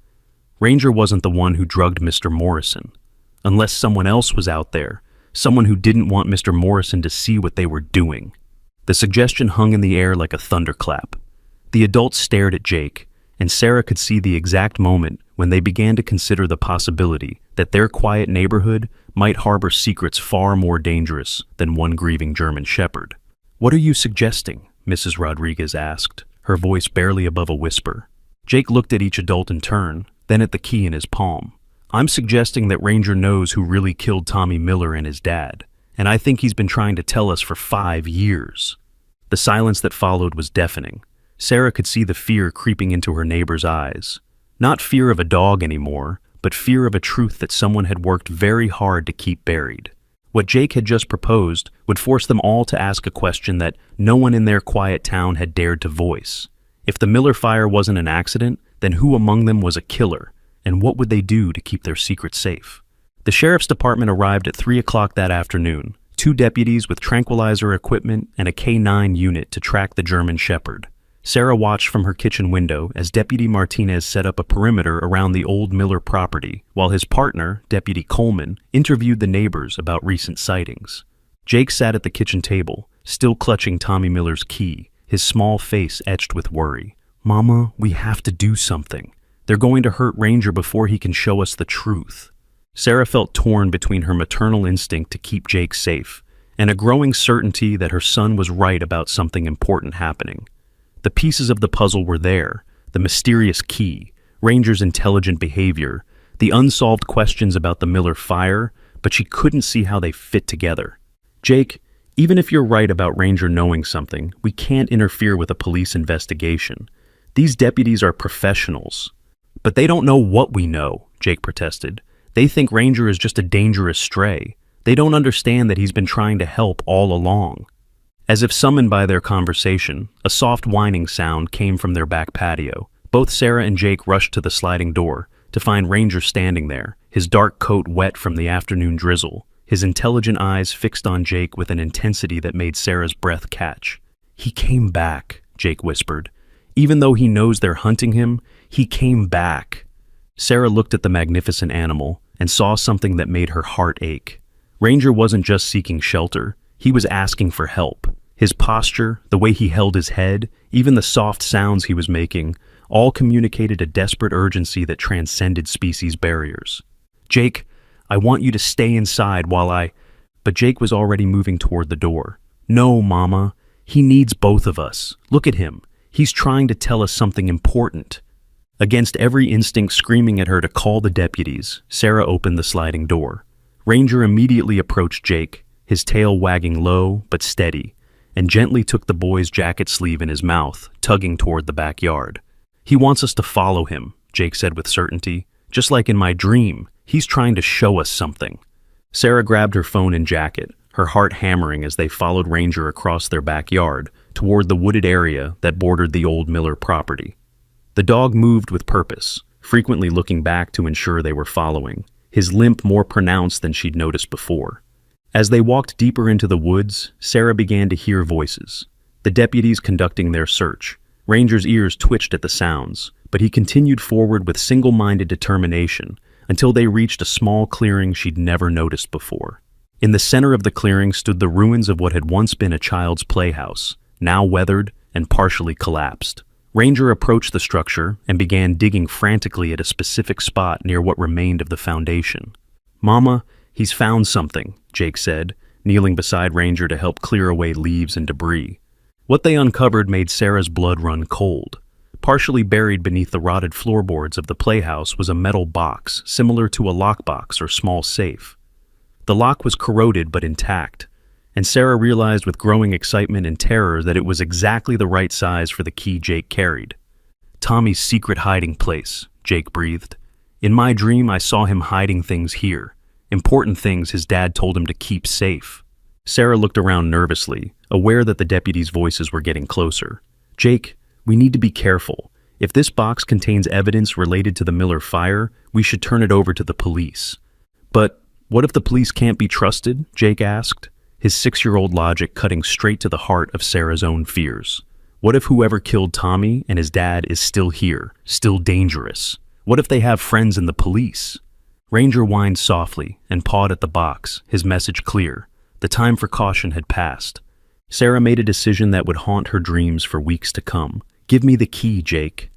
"Ranger wasn't the one who drugged Mr. Morrison. Unless someone else was out there, someone who didn't want Mr. Morrison to see what they were doing." The suggestion hung in the air like a thunderclap. The adults stared at Jake, and Sarah could see the exact moment when they began to consider the possibility that their quiet neighborhood might harbor secrets far more dangerous than one grieving German shepherd. "What are you suggesting?" Mrs. Rodriguez asked, her voice barely above a whisper. Jake looked at each adult in turn, then at the key in his palm. "I'm suggesting that Ranger knows who really killed Tommy Miller and his dad, and I think he's been trying to tell us for 5 years." The silence that followed was deafening. Sarah could see the fear creeping into her neighbor's eyes. Not fear of a dog anymore, but fear of a truth that someone had worked very hard to keep buried. What Jake had just proposed would force them all to ask a question that no one in their quiet town had dared to voice. If the Miller fire wasn't an accident, then who among them was a killer, and what would they do to keep their secret safe? The sheriff's department arrived at 3 o'clock that afternoon, 2 deputies with tranquilizer equipment and a K9 unit to track the German shepherd. Sarah watched from her kitchen window as Deputy Martinez set up a perimeter around the old Miller property, while his partner, Deputy Coleman, interviewed the neighbors about recent sightings. Jake sat at the kitchen table, still clutching Tommy Miller's key, his small face etched with worry. "Mama, we have to do something. They're going to hurt Ranger before he can show us the truth." Sarah felt torn between her maternal instinct to keep Jake safe and a growing certainty that her son was right about something important happening. The pieces of the puzzle were there: the mysterious key, Ranger's intelligent behavior, the unsolved questions about the Miller fire, but she couldn't see how they fit together. "Jake, even if you're right about Ranger knowing something, we can't interfere with a police investigation. These deputies are professionals." "But they don't know what we know," Jake protested. "They think Ranger is just a dangerous stray. They don't understand that he's been trying to help all along." As if summoned by their conversation, a soft whining sound came from their back patio. Both Sarah and Jake rushed to the sliding door to find Ranger standing there, his dark coat wet from the afternoon drizzle, his intelligent eyes fixed on Jake with an intensity that made Sarah's breath catch. "He came back," Jake whispered. "Even though he knows they're hunting him, he came back." Sarah looked at the magnificent animal and saw something that made her heart ache. Ranger wasn't just seeking shelter, he was asking for help. His posture, the way he held his head, even the soft sounds he was making, all communicated a desperate urgency that transcended species barriers. "Jake, I want you to stay inside while I—" But Jake was already moving toward the door. "No, Mama. He needs both of us. Look at him. He's trying to tell us something important." Against every instinct screaming at her to call the deputies, Sarah opened the sliding door. Ranger immediately approached Jake, his tail wagging low but steady, and gently took the boy's jacket sleeve in his mouth, tugging toward the backyard. "He wants us to follow him," Jake said with certainty. "Just like in my dream, he's trying to show us something." Sarah grabbed her phone and jacket, her heart hammering as they followed Ranger across their backyard toward the wooded area that bordered the old Miller property. The dog moved with purpose, frequently looking back to ensure they were following, his limp more pronounced than she'd noticed before. As they walked deeper into the woods, Sarah began to hear voices. The deputies conducting their search. Ranger's ears twitched at the sounds, but he continued forward with single-minded determination until they reached a small clearing she'd never noticed before. In the center of the clearing stood the ruins of what had once been a child's playhouse, now weathered and partially collapsed. Ranger approached the structure and began digging frantically at a specific spot near what remained of the foundation. "Mama, he's found something," Jake said, kneeling beside Ranger to help clear away leaves and debris. What they uncovered made Sarah's blood run cold. Partially buried beneath the rotted floorboards of the playhouse was a metal box similar to a lockbox or small safe. The lock was corroded but intact, and Sarah realized with growing excitement and terror that it was exactly the right size for the key Jake carried. "Tommy's secret hiding place," Jake breathed. "In my dream, I saw him hiding things here. Important things his dad told him to keep safe." Sarah looked around nervously, aware that the deputies' voices were getting closer. "Jake, we need to be careful. If this box contains evidence related to the Miller fire, we should turn it over to the police." "But what if the police can't be trusted?" Jake asked, his 6-year-old logic cutting straight to the heart of Sarah's own fears. What if whoever killed Tommy and his dad is still here, still dangerous? What if they have friends in the police? Ranger whined softly and pawed at the box, his message clear. The time for caution had passed. Sarah made a decision that would haunt her dreams for weeks to come. "Give me the key, Jake."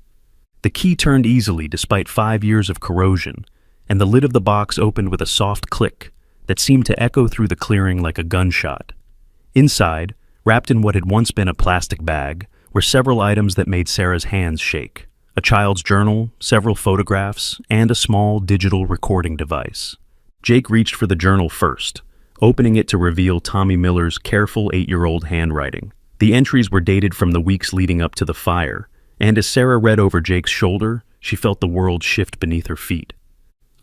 The key turned easily despite 5 years of corrosion, and the lid of the box opened with a soft click that seemed to echo through the clearing like a gunshot. Inside, wrapped in what had once been a plastic bag, were several items that made Sarah's hands shake: a child's journal, several photographs, and a small digital recording device. Jake reached for the journal first, opening it to reveal Tommy Miller's careful 8-year-old handwriting. The entries were dated from the weeks leading up to the fire, and as Sarah read over Jake's shoulder, she felt the world shift beneath her feet.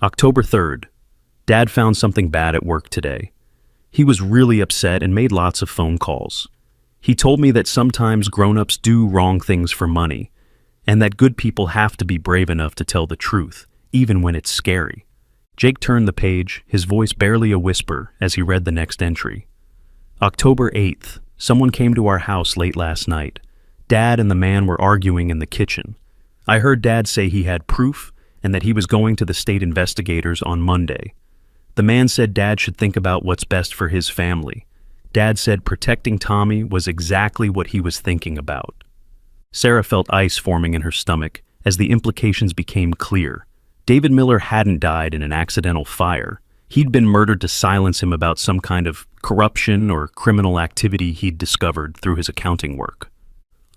October 3rd. Dad found something bad at work today. He was really upset and made lots of phone calls. He told me that sometimes grown-ups do wrong things for money, and that good people have to be brave enough to tell the truth, even when it's scary. Jake turned the page, his voice barely a whisper, as he read the next entry. October 8th. Someone came to our house late last night. Dad and the man were arguing in the kitchen. I heard Dad say he had proof and that he was going to the state investigators on Monday. The man said Dad should think about what's best for his family. Dad said protecting Tommy was exactly what he was thinking about. Sarah felt ice forming in her stomach as the implications became clear. David Miller hadn't died in an accidental fire. He'd been murdered to silence him about some kind of corruption or criminal activity he'd discovered through his accounting work.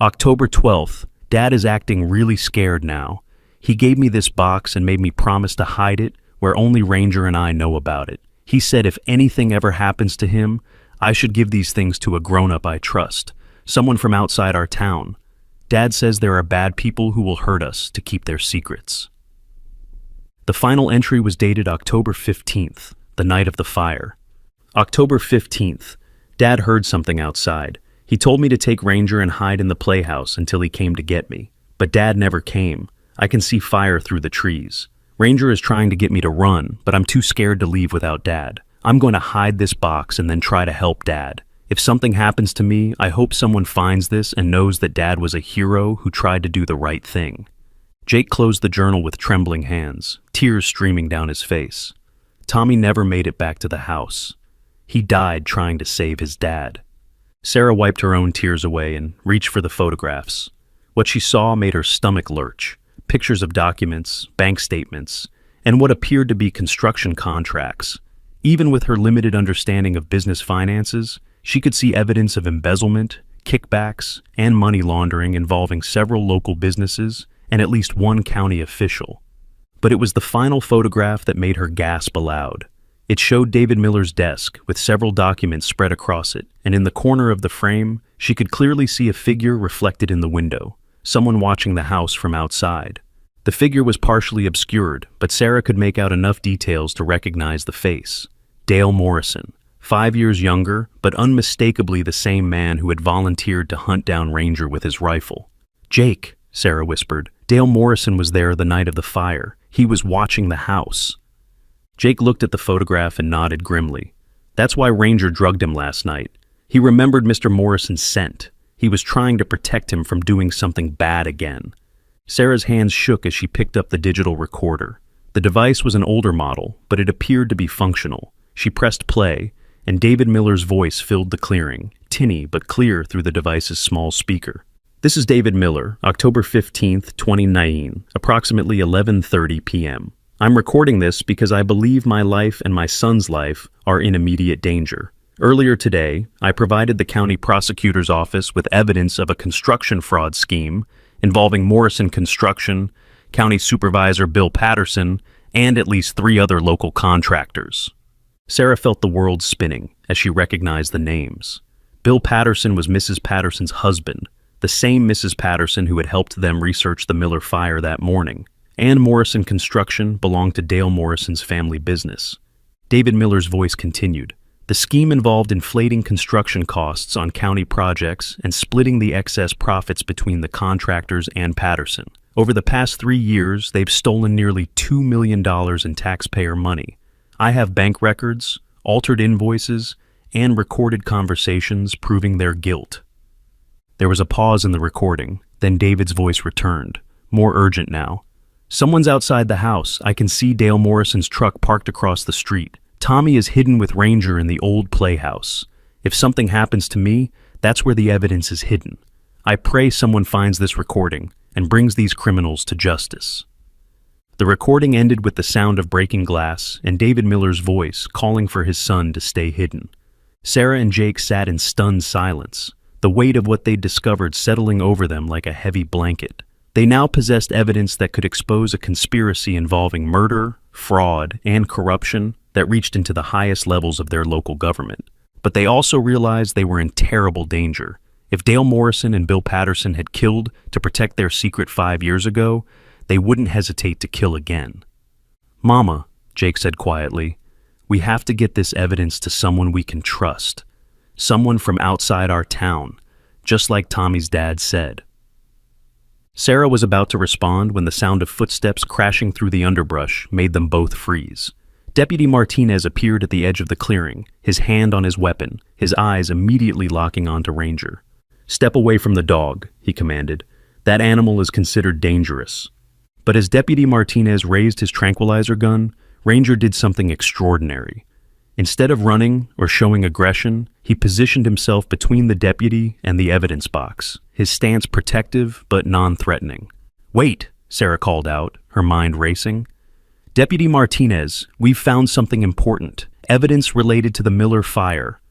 October 12th. Dad is acting really scared now. He gave me this box and made me promise to hide it where only Ranger and I know about it. He said if anything ever happens to him, I should give these things to a grown-up I trust, someone from outside our town. Dad says there are bad people who will hurt us to keep their secrets. The final entry was dated October 15th, the night of the fire. October 15th. Dad heard something outside. He told me to take Ranger and hide in the playhouse until he came to get me. But Dad never came. I can see fire through the trees. Ranger is trying to get me to run, but I'm too scared to leave without Dad. I'm going to hide this box and then try to help Dad. If something happens to me, I hope someone finds this and knows that Dad was a hero who tried to do the right thing. Jake closed the journal with trembling hands, tears streaming down his face. Tommy never made it back to the house. He died trying to save his dad. Sarah wiped her own tears away and reached for the photographs. What she saw made her stomach lurch. Pictures of documents, bank statements, and what appeared to be construction contracts. Even with her limited understanding of business finances, she could see evidence of embezzlement, kickbacks, and money laundering involving several local businesses and at least one county official. But it was the final photograph that made her gasp aloud. It showed David Miller's desk with several documents spread across it, and in the corner of the frame, she could clearly see a figure reflected in the window, someone watching the house from outside. The figure was partially obscured, but Sarah could make out enough details to recognize the face. Dale Morrison, 5 years younger, but unmistakably the same man who had volunteered to hunt down Ranger with his rifle. "Jake," Sarah whispered. "Dale Morrison was there the night of the fire. He was watching the house." Jake looked at the photograph and nodded grimly. That's why Ranger drugged him last night. He remembered Mr. Morrison's scent. He was trying to protect him from doing something bad again. Sarah's hands shook as she picked up the digital recorder. The device was an older model, but it appeared to be functional. She pressed play, and David Miller's voice filled the clearing, tinny but clear through the device's small speaker. "This is David Miller, October 15th, 2019, approximately 11:30 p.m. I'm recording this because I believe my life and my son's life are in immediate danger. Earlier today, I provided the county prosecutor's office with evidence of a construction fraud scheme involving Morrison Construction, County Supervisor Bill Patterson, and at least 3 other local contractors." Sarah felt the world spinning as she recognized the names. Bill Patterson was Mrs. Patterson's husband, the same Mrs. Patterson who had helped them research the Miller fire that morning. And Morrison Construction belonged to Dale Morrison's family business. David Miller's voice continued. The scheme involved inflating construction costs on county projects and splitting the excess profits between the contractors and Patterson. Over the past 3 years, they've stolen nearly $2 million in taxpayer money. I have bank records, altered invoices, and recorded conversations proving their guilt. There was a pause in the recording, then David's voice returned, more urgent now. "Someone's outside the house. I can see Dale Morrison's truck parked across the street. Tommy is hidden with Ranger in the old playhouse. If something happens to me, that's where the evidence is hidden. I pray someone finds this recording and brings these criminals to justice. The recording ended with the sound of breaking glass and David Miller's voice calling for his son to stay hidden. Sarah and Jake sat in stunned silence, the weight of what they'd discovered settling over them like a heavy blanket. They now possessed evidence that could expose a conspiracy involving murder, fraud, and corruption that reached into the highest levels of their local government. But they also realized they were in terrible danger. If Dale Morrison and Bill Patterson had killed to protect their secret 5 years ago, they wouldn't hesitate to kill again. "Mama," Jake said quietly, "we have to get this evidence to someone we can trust. Someone from outside our town, just like Tommy's dad said." Sarah was about to respond when the sound of footsteps crashing through the underbrush made them both freeze. Deputy Martinez appeared at the edge of the clearing, his hand on his weapon, his eyes immediately locking onto Ranger. "Step away from the dog," he commanded. "That animal is considered dangerous." But as Deputy Martinez raised his tranquilizer gun, Ranger did something extraordinary. Instead of running or showing aggression, he positioned himself between the deputy and the evidence box, his stance protective but non-threatening. "Wait," Sarah called out, her mind racing. "Deputy Martinez, we've found something important, evidence related to the Miller fire."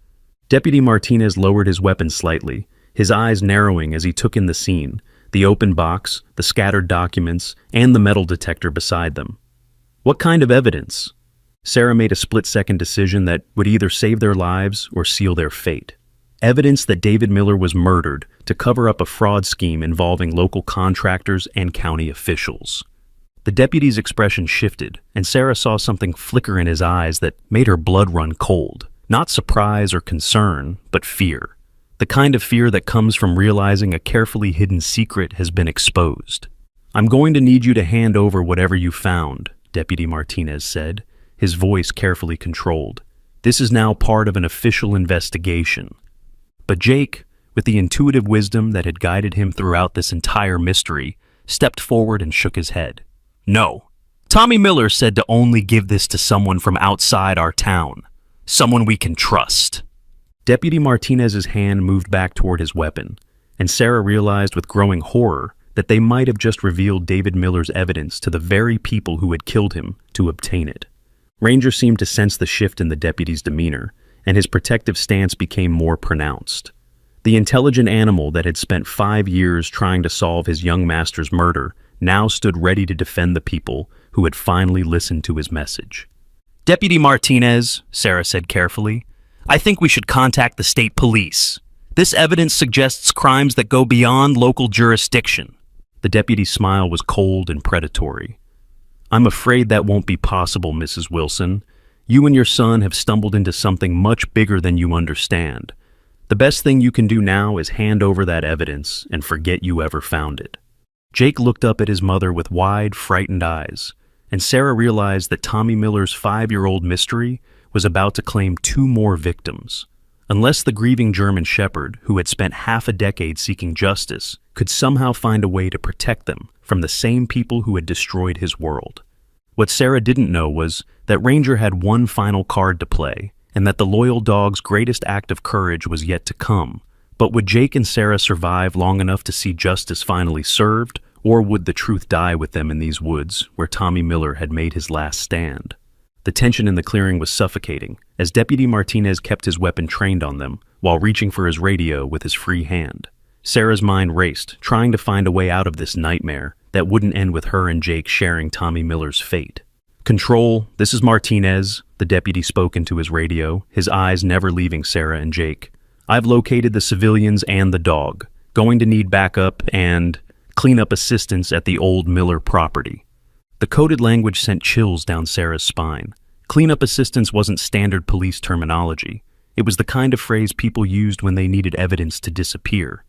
Deputy Martinez lowered his weapon slightly, his eyes narrowing as he took in the scene, the open box, the scattered documents, and the metal detector beside them. "What kind of evidence?" Sarah made a split-second decision that would either save their lives or seal their fate. Evidence that David Miller was murdered to cover up a fraud scheme involving local contractors and county officials. The deputy's expression shifted, and Sarah saw something flicker in his eyes that made her blood run cold. Not surprise or concern, but fear. The kind of fear that comes from realizing a carefully hidden secret has been exposed. "I'm going to need you to hand over whatever you found," Deputy Martinez said, his voice carefully controlled. "This is now part of an official investigation." But Jake, with the intuitive wisdom that had guided him throughout this entire mystery, stepped forward and shook his head. "No. Tommy Miller said to only give this to someone from outside our town. Someone we can trust." Deputy Martinez's hand moved back toward his weapon, and Sarah realized with growing horror that they might have just revealed David Miller's evidence to the very people who had killed him to obtain it. Ranger seemed to sense the shift in the deputy's demeanor, and his protective stance became more pronounced. The intelligent animal that had spent 5 years trying to solve his young master's murder now stood ready to defend the people who had finally listened to his message. "Deputy Martinez," Sarah said carefully, "I think we should contact the state police. This evidence suggests crimes that go beyond local jurisdiction." The deputy's smile was cold and predatory. "I'm afraid that won't be possible, Mrs. Wilson. You and your son have stumbled into something much bigger than you understand. The best thing you can do now is hand over that evidence and forget you ever found it." Jake looked up at his mother with wide, frightened eyes, and Sarah realized that Tommy Miller's 5-year-old mystery was about to claim 2 more victims. Unless the grieving German Shepherd, who had spent half a decade seeking justice, could somehow find a way to protect them from the same people who had destroyed his world. What Sarah didn't know was that Ranger had one final card to play, and that the loyal dog's greatest act of courage was yet to come. But would Jake and Sarah survive long enough to see justice finally served, or would the truth die with them in these woods where Tommy Miller had made his last stand? The tension in the clearing was suffocating, as Deputy Martinez kept his weapon trained on them while reaching for his radio with his free hand. Sarah's mind raced, trying to find a way out of this nightmare that wouldn't end with her and Jake sharing Tommy Miller's fate. "Control, this is Martinez," the deputy spoke into his radio, his eyes never leaving Sarah and Jake. "I've located the civilians and the dog. Going to need backup and cleanup assistance at the old Miller property." The coded language sent chills down Sarah's spine. Cleanup assistance wasn't standard police terminology. It was the kind of phrase people used when they needed evidence to disappear.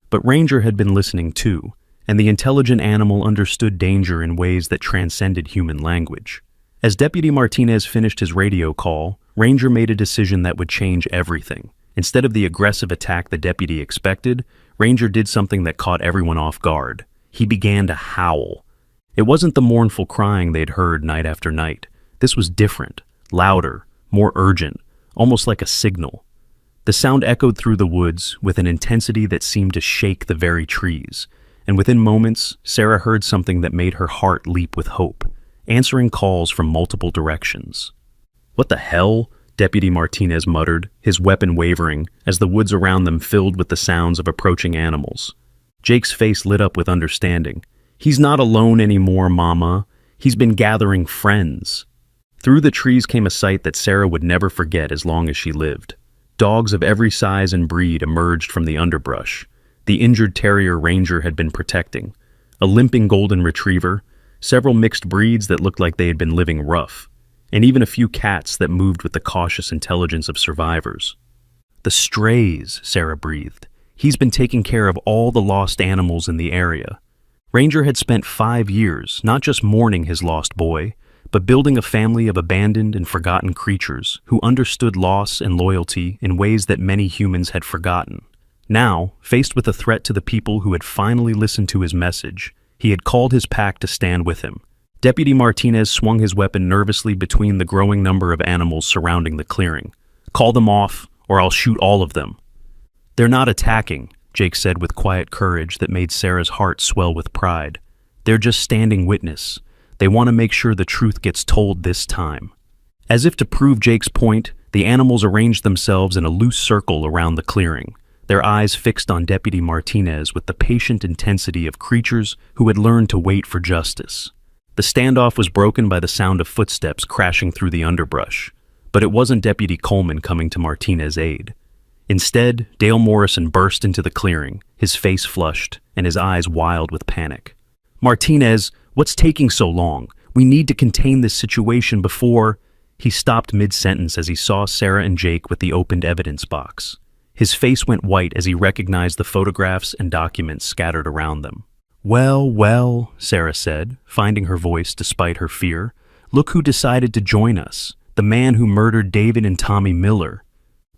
But Ranger had been listening too, and the intelligent animal understood danger in ways that transcended human language. As Deputy Martinez finished his radio call, Ranger made a decision that would change everything. Instead of the aggressive attack the deputy expected, Ranger did something that caught everyone off guard. He began to howl. It wasn't the mournful crying they'd heard night after night. This was different, louder, more urgent, almost like a signal. The sound echoed through the woods with an intensity that seemed to shake the very trees, and within moments, Sarah heard something that made her heart leap with hope, answering calls from multiple directions. "What the hell?" Deputy Martinez muttered, his weapon wavering, as the woods around them filled with the sounds of approaching animals. Jake's face lit up with understanding. "He's not alone anymore, Mama. He's been gathering friends." Through the trees came a sight that Sarah would never forget as long as she lived. Dogs of every size and breed emerged from the underbrush. The injured terrier Ranger had been protecting, a limping golden retriever, several mixed breeds that looked like they had been living rough, and even a few cats that moved with the cautious intelligence of survivors. "The strays," Sarah breathed. "He's been taking care of all the lost animals in the area." Ranger had spent 5 years not just mourning his lost boy, but building a family of abandoned and forgotten creatures who understood loss and loyalty in ways that many humans had forgotten. Now, faced with a threat to the people who had finally listened to his message, he had called his pack to stand with him. Deputy Martinez swung his weapon nervously between the growing number of animals surrounding the clearing. "Call them off, or I'll shoot all of them." "They're not attacking," Jake said with quiet courage that made Sarah's heart swell with pride. "They're just standing witness. They want to make sure the truth gets told this time." As if to prove Jake's point, the animals arranged themselves in a loose circle around the clearing, their eyes fixed on Deputy Martinez with the patient intensity of creatures who had learned to wait for justice. The standoff was broken by the sound of footsteps crashing through the underbrush, but it wasn't Deputy Coleman coming to Martinez's aid. Instead, Dale Morrison burst into the clearing, his face flushed and his eyes wild with panic. "Martinez, what's taking so long? We need to contain this situation before—" He stopped mid-sentence as he saw Sarah and Jake with the opened evidence box. His face went white as he recognized the photographs and documents scattered around them. "Well, well," Sarah said, finding her voice despite her fear. "Look who decided to join us, the man who murdered David and Tommy Miller."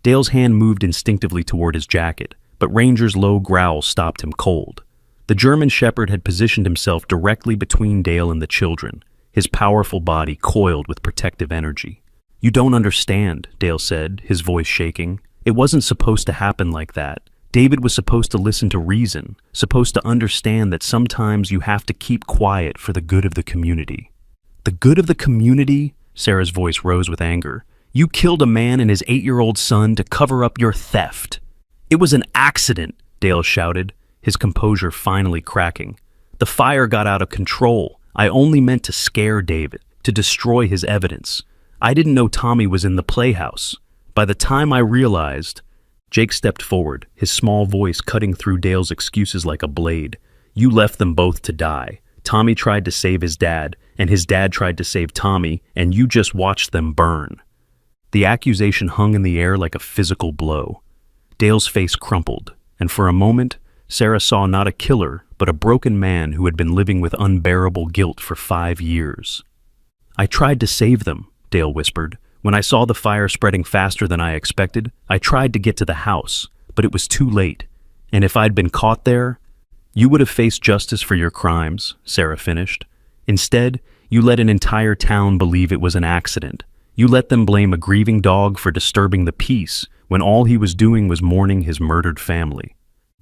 Dale's hand moved instinctively toward his jacket, but Ranger's low growl stopped him cold. The German Shepherd had positioned himself directly between Dale and the children, his powerful body coiled with protective energy. "You don't understand," Dale said, his voice shaking. "It wasn't supposed to happen like that. David was supposed to listen to reason, supposed to understand that sometimes you have to keep quiet for the good of the community." "The good of the community?" Sarah's voice rose with anger. "You killed a man and his 8-year-old son to cover up your theft." "It was an accident," Dale shouted, his composure finally cracking. "The fire got out of control. I only meant to scare David, to destroy his evidence. I didn't know Tommy was in the playhouse. By the time I realized—" Jake stepped forward, his small voice cutting through Dale's excuses like a blade. "You left them both to die. Tommy tried to save his dad, and his dad tried to save Tommy, and you just watched them burn." The accusation hung in the air like a physical blow. Dale's face crumpled, and for a moment, Sarah saw not a killer, but a broken man who had been living with unbearable guilt for 5 years. "I tried to save them," Dale whispered. "When I saw the fire spreading faster than I expected, I tried to get to the house, but it was too late. And if I'd been caught there—" "You would have faced justice for your crimes," Sarah finished. "Instead, you let an entire town believe it was an accident. You let them blame a grieving dog for disturbing the peace, when all he was doing was mourning his murdered family."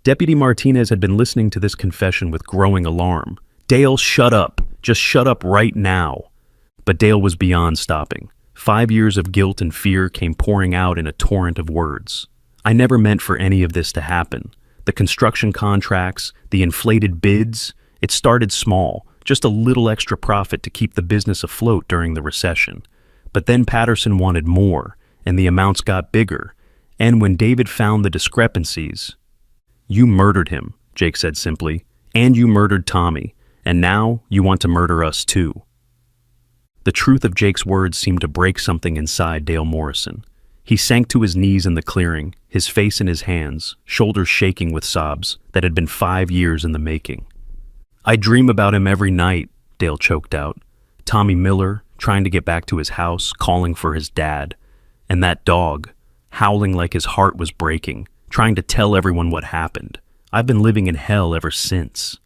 Deputy Martinez had been listening to this confession with growing alarm. "Dale, shut up. Just shut up right now." But Dale was beyond stopping. 5 years of guilt and fear came pouring out in a torrent of words. "I never meant for any of this to happen. The construction contracts, the inflated bids, it started small, just a little extra profit to keep the business afloat during the recession. But then Patterson wanted more, and the amounts got bigger. And when David found the discrepancies—" "You murdered him," Jake said simply, "and you murdered Tommy, and now you want to murder us too." The truth of Jake's words seemed to break something inside Dale Morrison. He sank to his knees in the clearing, his face in his hands, shoulders shaking with sobs that had been 5 years in the making. "I dream about him every night," Dale choked out. "Tommy Miller, trying to get back to his house, calling for his dad. And that dog, howling like his heart was breaking, trying to tell everyone what happened. I've been living in hell ever since."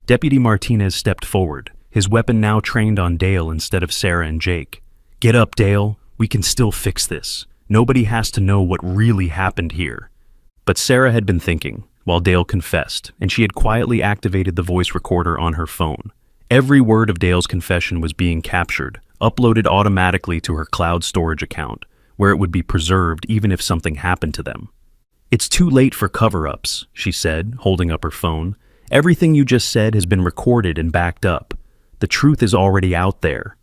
Deputy Martinez stepped forward, his weapon now trained on Dale instead of Sarah and Jake. "Get up, Dale. We can still fix this. Nobody has to know what really happened here." But Sarah had been thinking, while Dale confessed, and she had quietly activated the voice recorder on her phone. Every word of Dale's confession was being captured, uploaded automatically to her cloud storage account, where it would be preserved even if something happened to them. "It's too late for cover-ups," she said, holding up her phone. "Everything you just said has been recorded and backed up. The truth is already out there."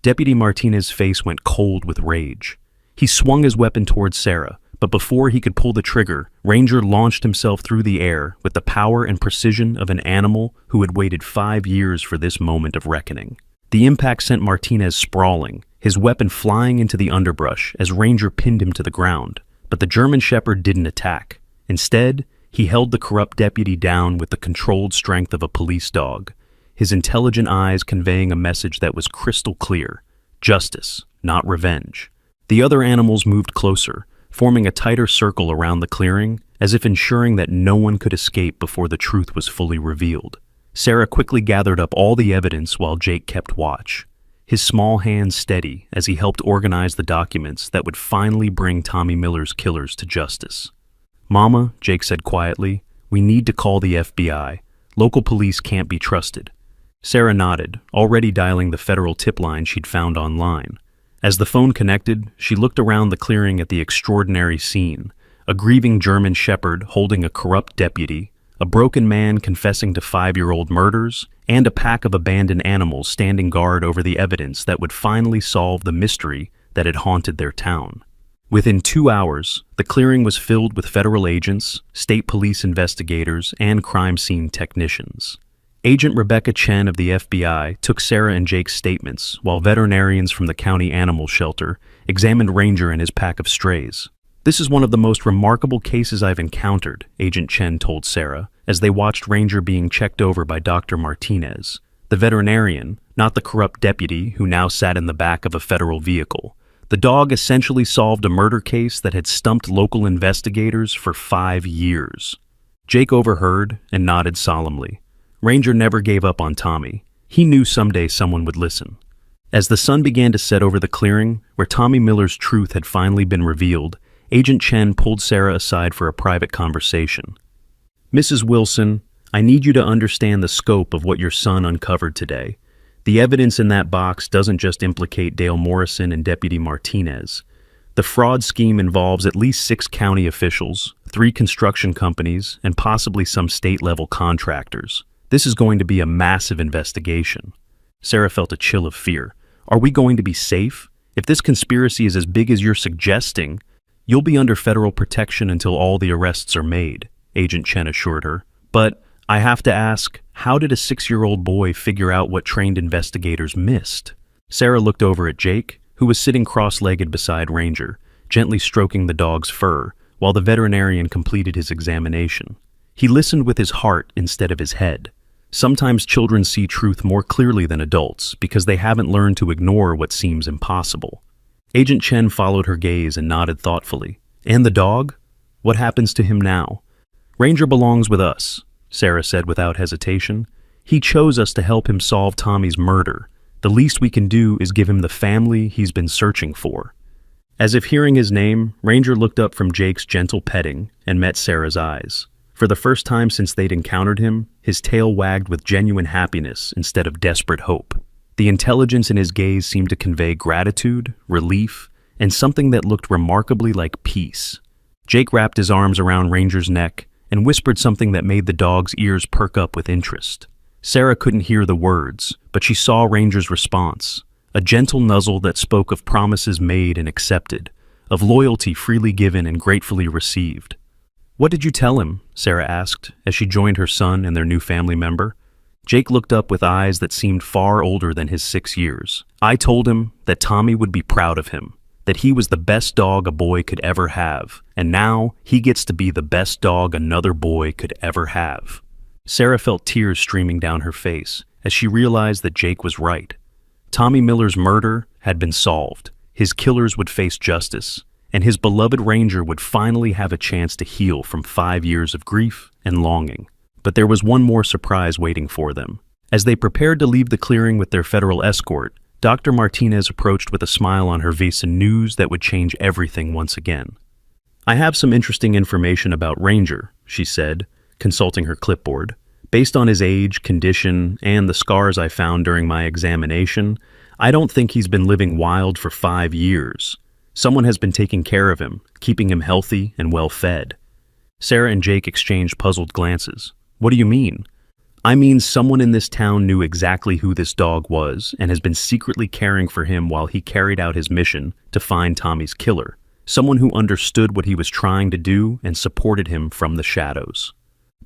Deputy Martinez's face went cold with rage. He swung his weapon towards Sarah, but before he could pull the trigger, Ranger launched himself through the air with the power and precision of an animal who had waited 5 years for this moment of reckoning. The impact sent Martinez sprawling, his weapon flying into the underbrush as Ranger pinned him to the ground. But the German Shepherd didn't attack. Instead, he held the corrupt deputy down with the controlled strength of a police dog, his intelligent eyes conveying a message that was crystal clear: justice, not revenge. The other animals moved closer, forming a tighter circle around the clearing, as if ensuring that no one could escape before the truth was fully revealed. Sarah quickly gathered up all the evidence while Jake kept watch, his small hands steady as he helped organize the documents that would finally bring Tommy Miller's killers to justice. "Mama," Jake said quietly, "we need to call the FBI. Local police can't be trusted." Sarah nodded, already dialing the federal tip line she'd found online. As the phone connected, she looked around the clearing at the extraordinary scene: a grieving German Shepherd holding a corrupt deputy, a broken man confessing to 5-year-old murders, and a pack of abandoned animals standing guard over the evidence that would finally solve the mystery that had haunted their town. Within 2 hours, the clearing was filled with federal agents, state police investigators, and crime scene technicians. Agent Rebecca Chen of the FBI took Sarah and Jake's statements, while veterinarians from the county animal shelter examined Ranger and his pack of strays. "This is one of the most remarkable cases I've encountered," Agent Chen told Sarah, as they watched Ranger being checked over by Dr. Martinez, the veterinarian, not the corrupt deputy who now sat in the back of a federal vehicle. The dog essentially solved a murder case that had stumped local investigators for 5 years. Jake overheard and nodded solemnly. Ranger never gave up on Tommy. He knew someday someone would listen. As the sun began to set over the clearing, where Tommy Miller's truth had finally been revealed, Agent Chen pulled Sarah aside for a private conversation. "Mrs. Wilson, I need you to understand the scope of what your son uncovered today. The evidence in that box doesn't just implicate Dale Morrison and Deputy Martinez. The fraud scheme involves at least 6 county officials, 3 construction companies, and possibly some state-level contractors. This is going to be a massive investigation." Sarah felt a chill of fear. "Are we going to be safe? If this conspiracy is as big as you're suggesting, you'll be under federal protection until all the arrests are made," Agent Chen assured her. "But I have to ask, how did a 6-year-old boy figure out what trained investigators missed?" Sarah looked over at Jake, who was sitting cross-legged beside Ranger, gently stroking the dog's fur, while the veterinarian completed his examination. He listened with his heart instead of his head. Sometimes children see truth more clearly than adults because they haven't learned to ignore what seems impossible. Agent Chen followed her gaze and nodded thoughtfully. "And the dog? What happens to him now?" "Ranger belongs with us," Sarah said without hesitation. "He chose us to help him solve Tommy's murder. The least we can do is give him the family he's been searching for." As if hearing his name, Ranger looked up from Jake's gentle petting and met Sarah's eyes. For the first time since they'd encountered him, his tail wagged with genuine happiness instead of desperate hope. The intelligence in his gaze seemed to convey gratitude, relief, and something that looked remarkably like peace. Jake wrapped his arms around Ranger's neck and whispered something that made the dog's ears perk up with interest. Sarah couldn't hear the words, but she saw Ranger's response, a gentle nuzzle that spoke of promises made and accepted, of loyalty freely given and gratefully received. "What did you tell him?" Sarah asked, as she joined her son and their new family member. Jake looked up with eyes that seemed far older than his 6 years. "I told him that Tommy would be proud of him, that he was the best dog a boy could ever have, and now he gets to be the best dog another boy could ever have." Sarah felt tears streaming down her face as she realized that Jake was right. Tommy Miller's murder had been solved. His killers would face justice, and his beloved Ranger would finally have a chance to heal from 5 years of grief and longing. But there was one more surprise waiting for them. As they prepared to leave the clearing with their federal escort, Dr. Martinez approached with a smile on her face and news that would change everything once again. "I have some interesting information about Ranger," she said. consulting her clipboard. "Based on his age, condition, and the scars I found during my examination, I don't think he's been living wild for 5 years. Someone has been taking care of him, keeping him healthy and well-fed." Sarah and Jake exchanged puzzled glances. "What do you mean?" "I mean someone in this town knew exactly who this dog was and has been secretly caring for him while he carried out his mission to find Tommy's killer. Someone who understood what he was trying to do and supported him from the shadows."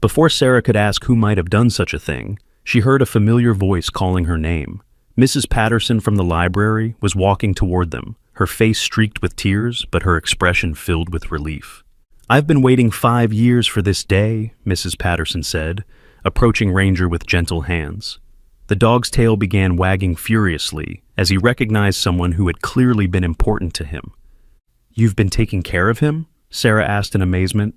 Before Sarah could ask who might have done such a thing, she heard a familiar voice calling her name. Mrs. Patterson from the library was walking toward them, her face streaked with tears, but her expression filled with relief. "I've been waiting 5 years for this day," Mrs. Patterson said, approaching Ranger with gentle hands. The dog's tail began wagging furiously as he recognized someone who had clearly been important to him. "You've been taking care of him?" Sarah asked in amazement.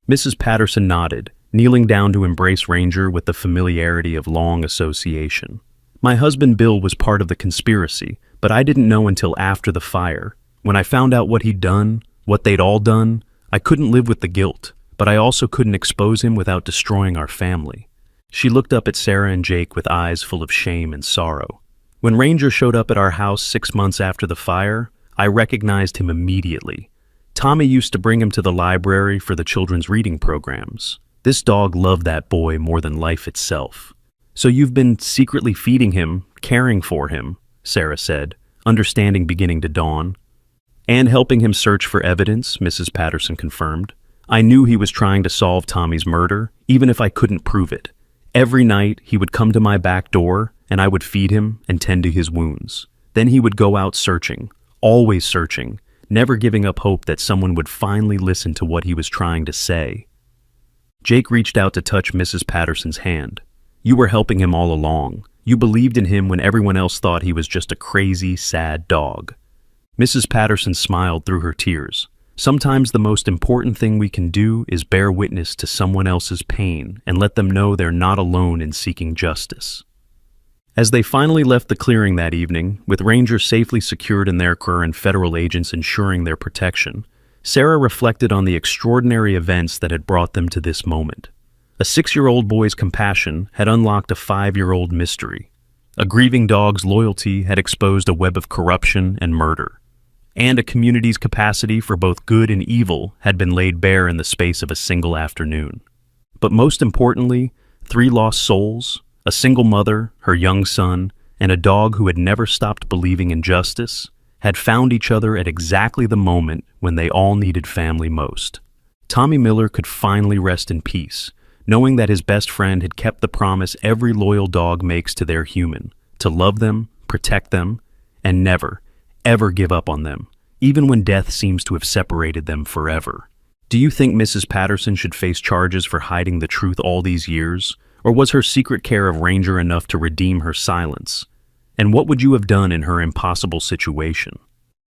Mrs. Patterson nodded, kneeling down to embrace Ranger with the familiarity of long association. "My husband Bill was part of the conspiracy, but I didn't know until after the fire. When I found out what he'd done, what they'd all done, I couldn't live with the guilt, but I also couldn't expose him without destroying our family." She looked up at Sarah and Jake with eyes full of shame and sorrow. "When Ranger showed up at our house 6 months after the fire, I recognized him immediately. Tommy used to bring him to the library for the children's reading programs. This dog loved that boy more than life itself." "So you've been secretly feeding him, caring for him," Sarah said, understanding beginning to dawn. "And helping him search for evidence," Mrs. Patterson confirmed. "I knew he was trying to solve Tommy's murder, even if I couldn't prove it. Every night, he would come to my back door, and I would feed him and tend to his wounds. Then he would go out searching, always searching, never giving up hope that someone would finally listen to what he was trying to say." Jake reached out to touch Mrs. Patterson's hand. "You were helping him all along. You believed in him when everyone else thought he was just a crazy, sad dog." Mrs. Patterson smiled through her tears. "Sometimes the most important thing we can do is bear witness to someone else's pain and let them know they're not alone in seeking justice." As they finally left the clearing that evening, with Ranger safely secured in their car and federal agents ensuring their protection, Sarah reflected on the extraordinary events that had brought them to this moment. A 6-year-old boy's compassion had unlocked a 5-year-old mystery. A grieving dog's loyalty had exposed a web of corruption and murder. And a community's capacity for both good and evil had been laid bare in the space of a single afternoon. But most importantly, 3 lost souls, a single mother, her young son, and a dog who had never stopped believing in justice, had found each other at exactly the moment when they all needed family most. Tommy Miller could finally rest in peace, knowing that his best friend had kept the promise every loyal dog makes to their human, to love them, protect them, and never, ever give up on them, even when death seems to have separated them forever. Do you think Mrs. Patterson should face charges for hiding the truth all these years, or was her secret care of Ranger enough to redeem her silence? And what would you have done in her impossible situation?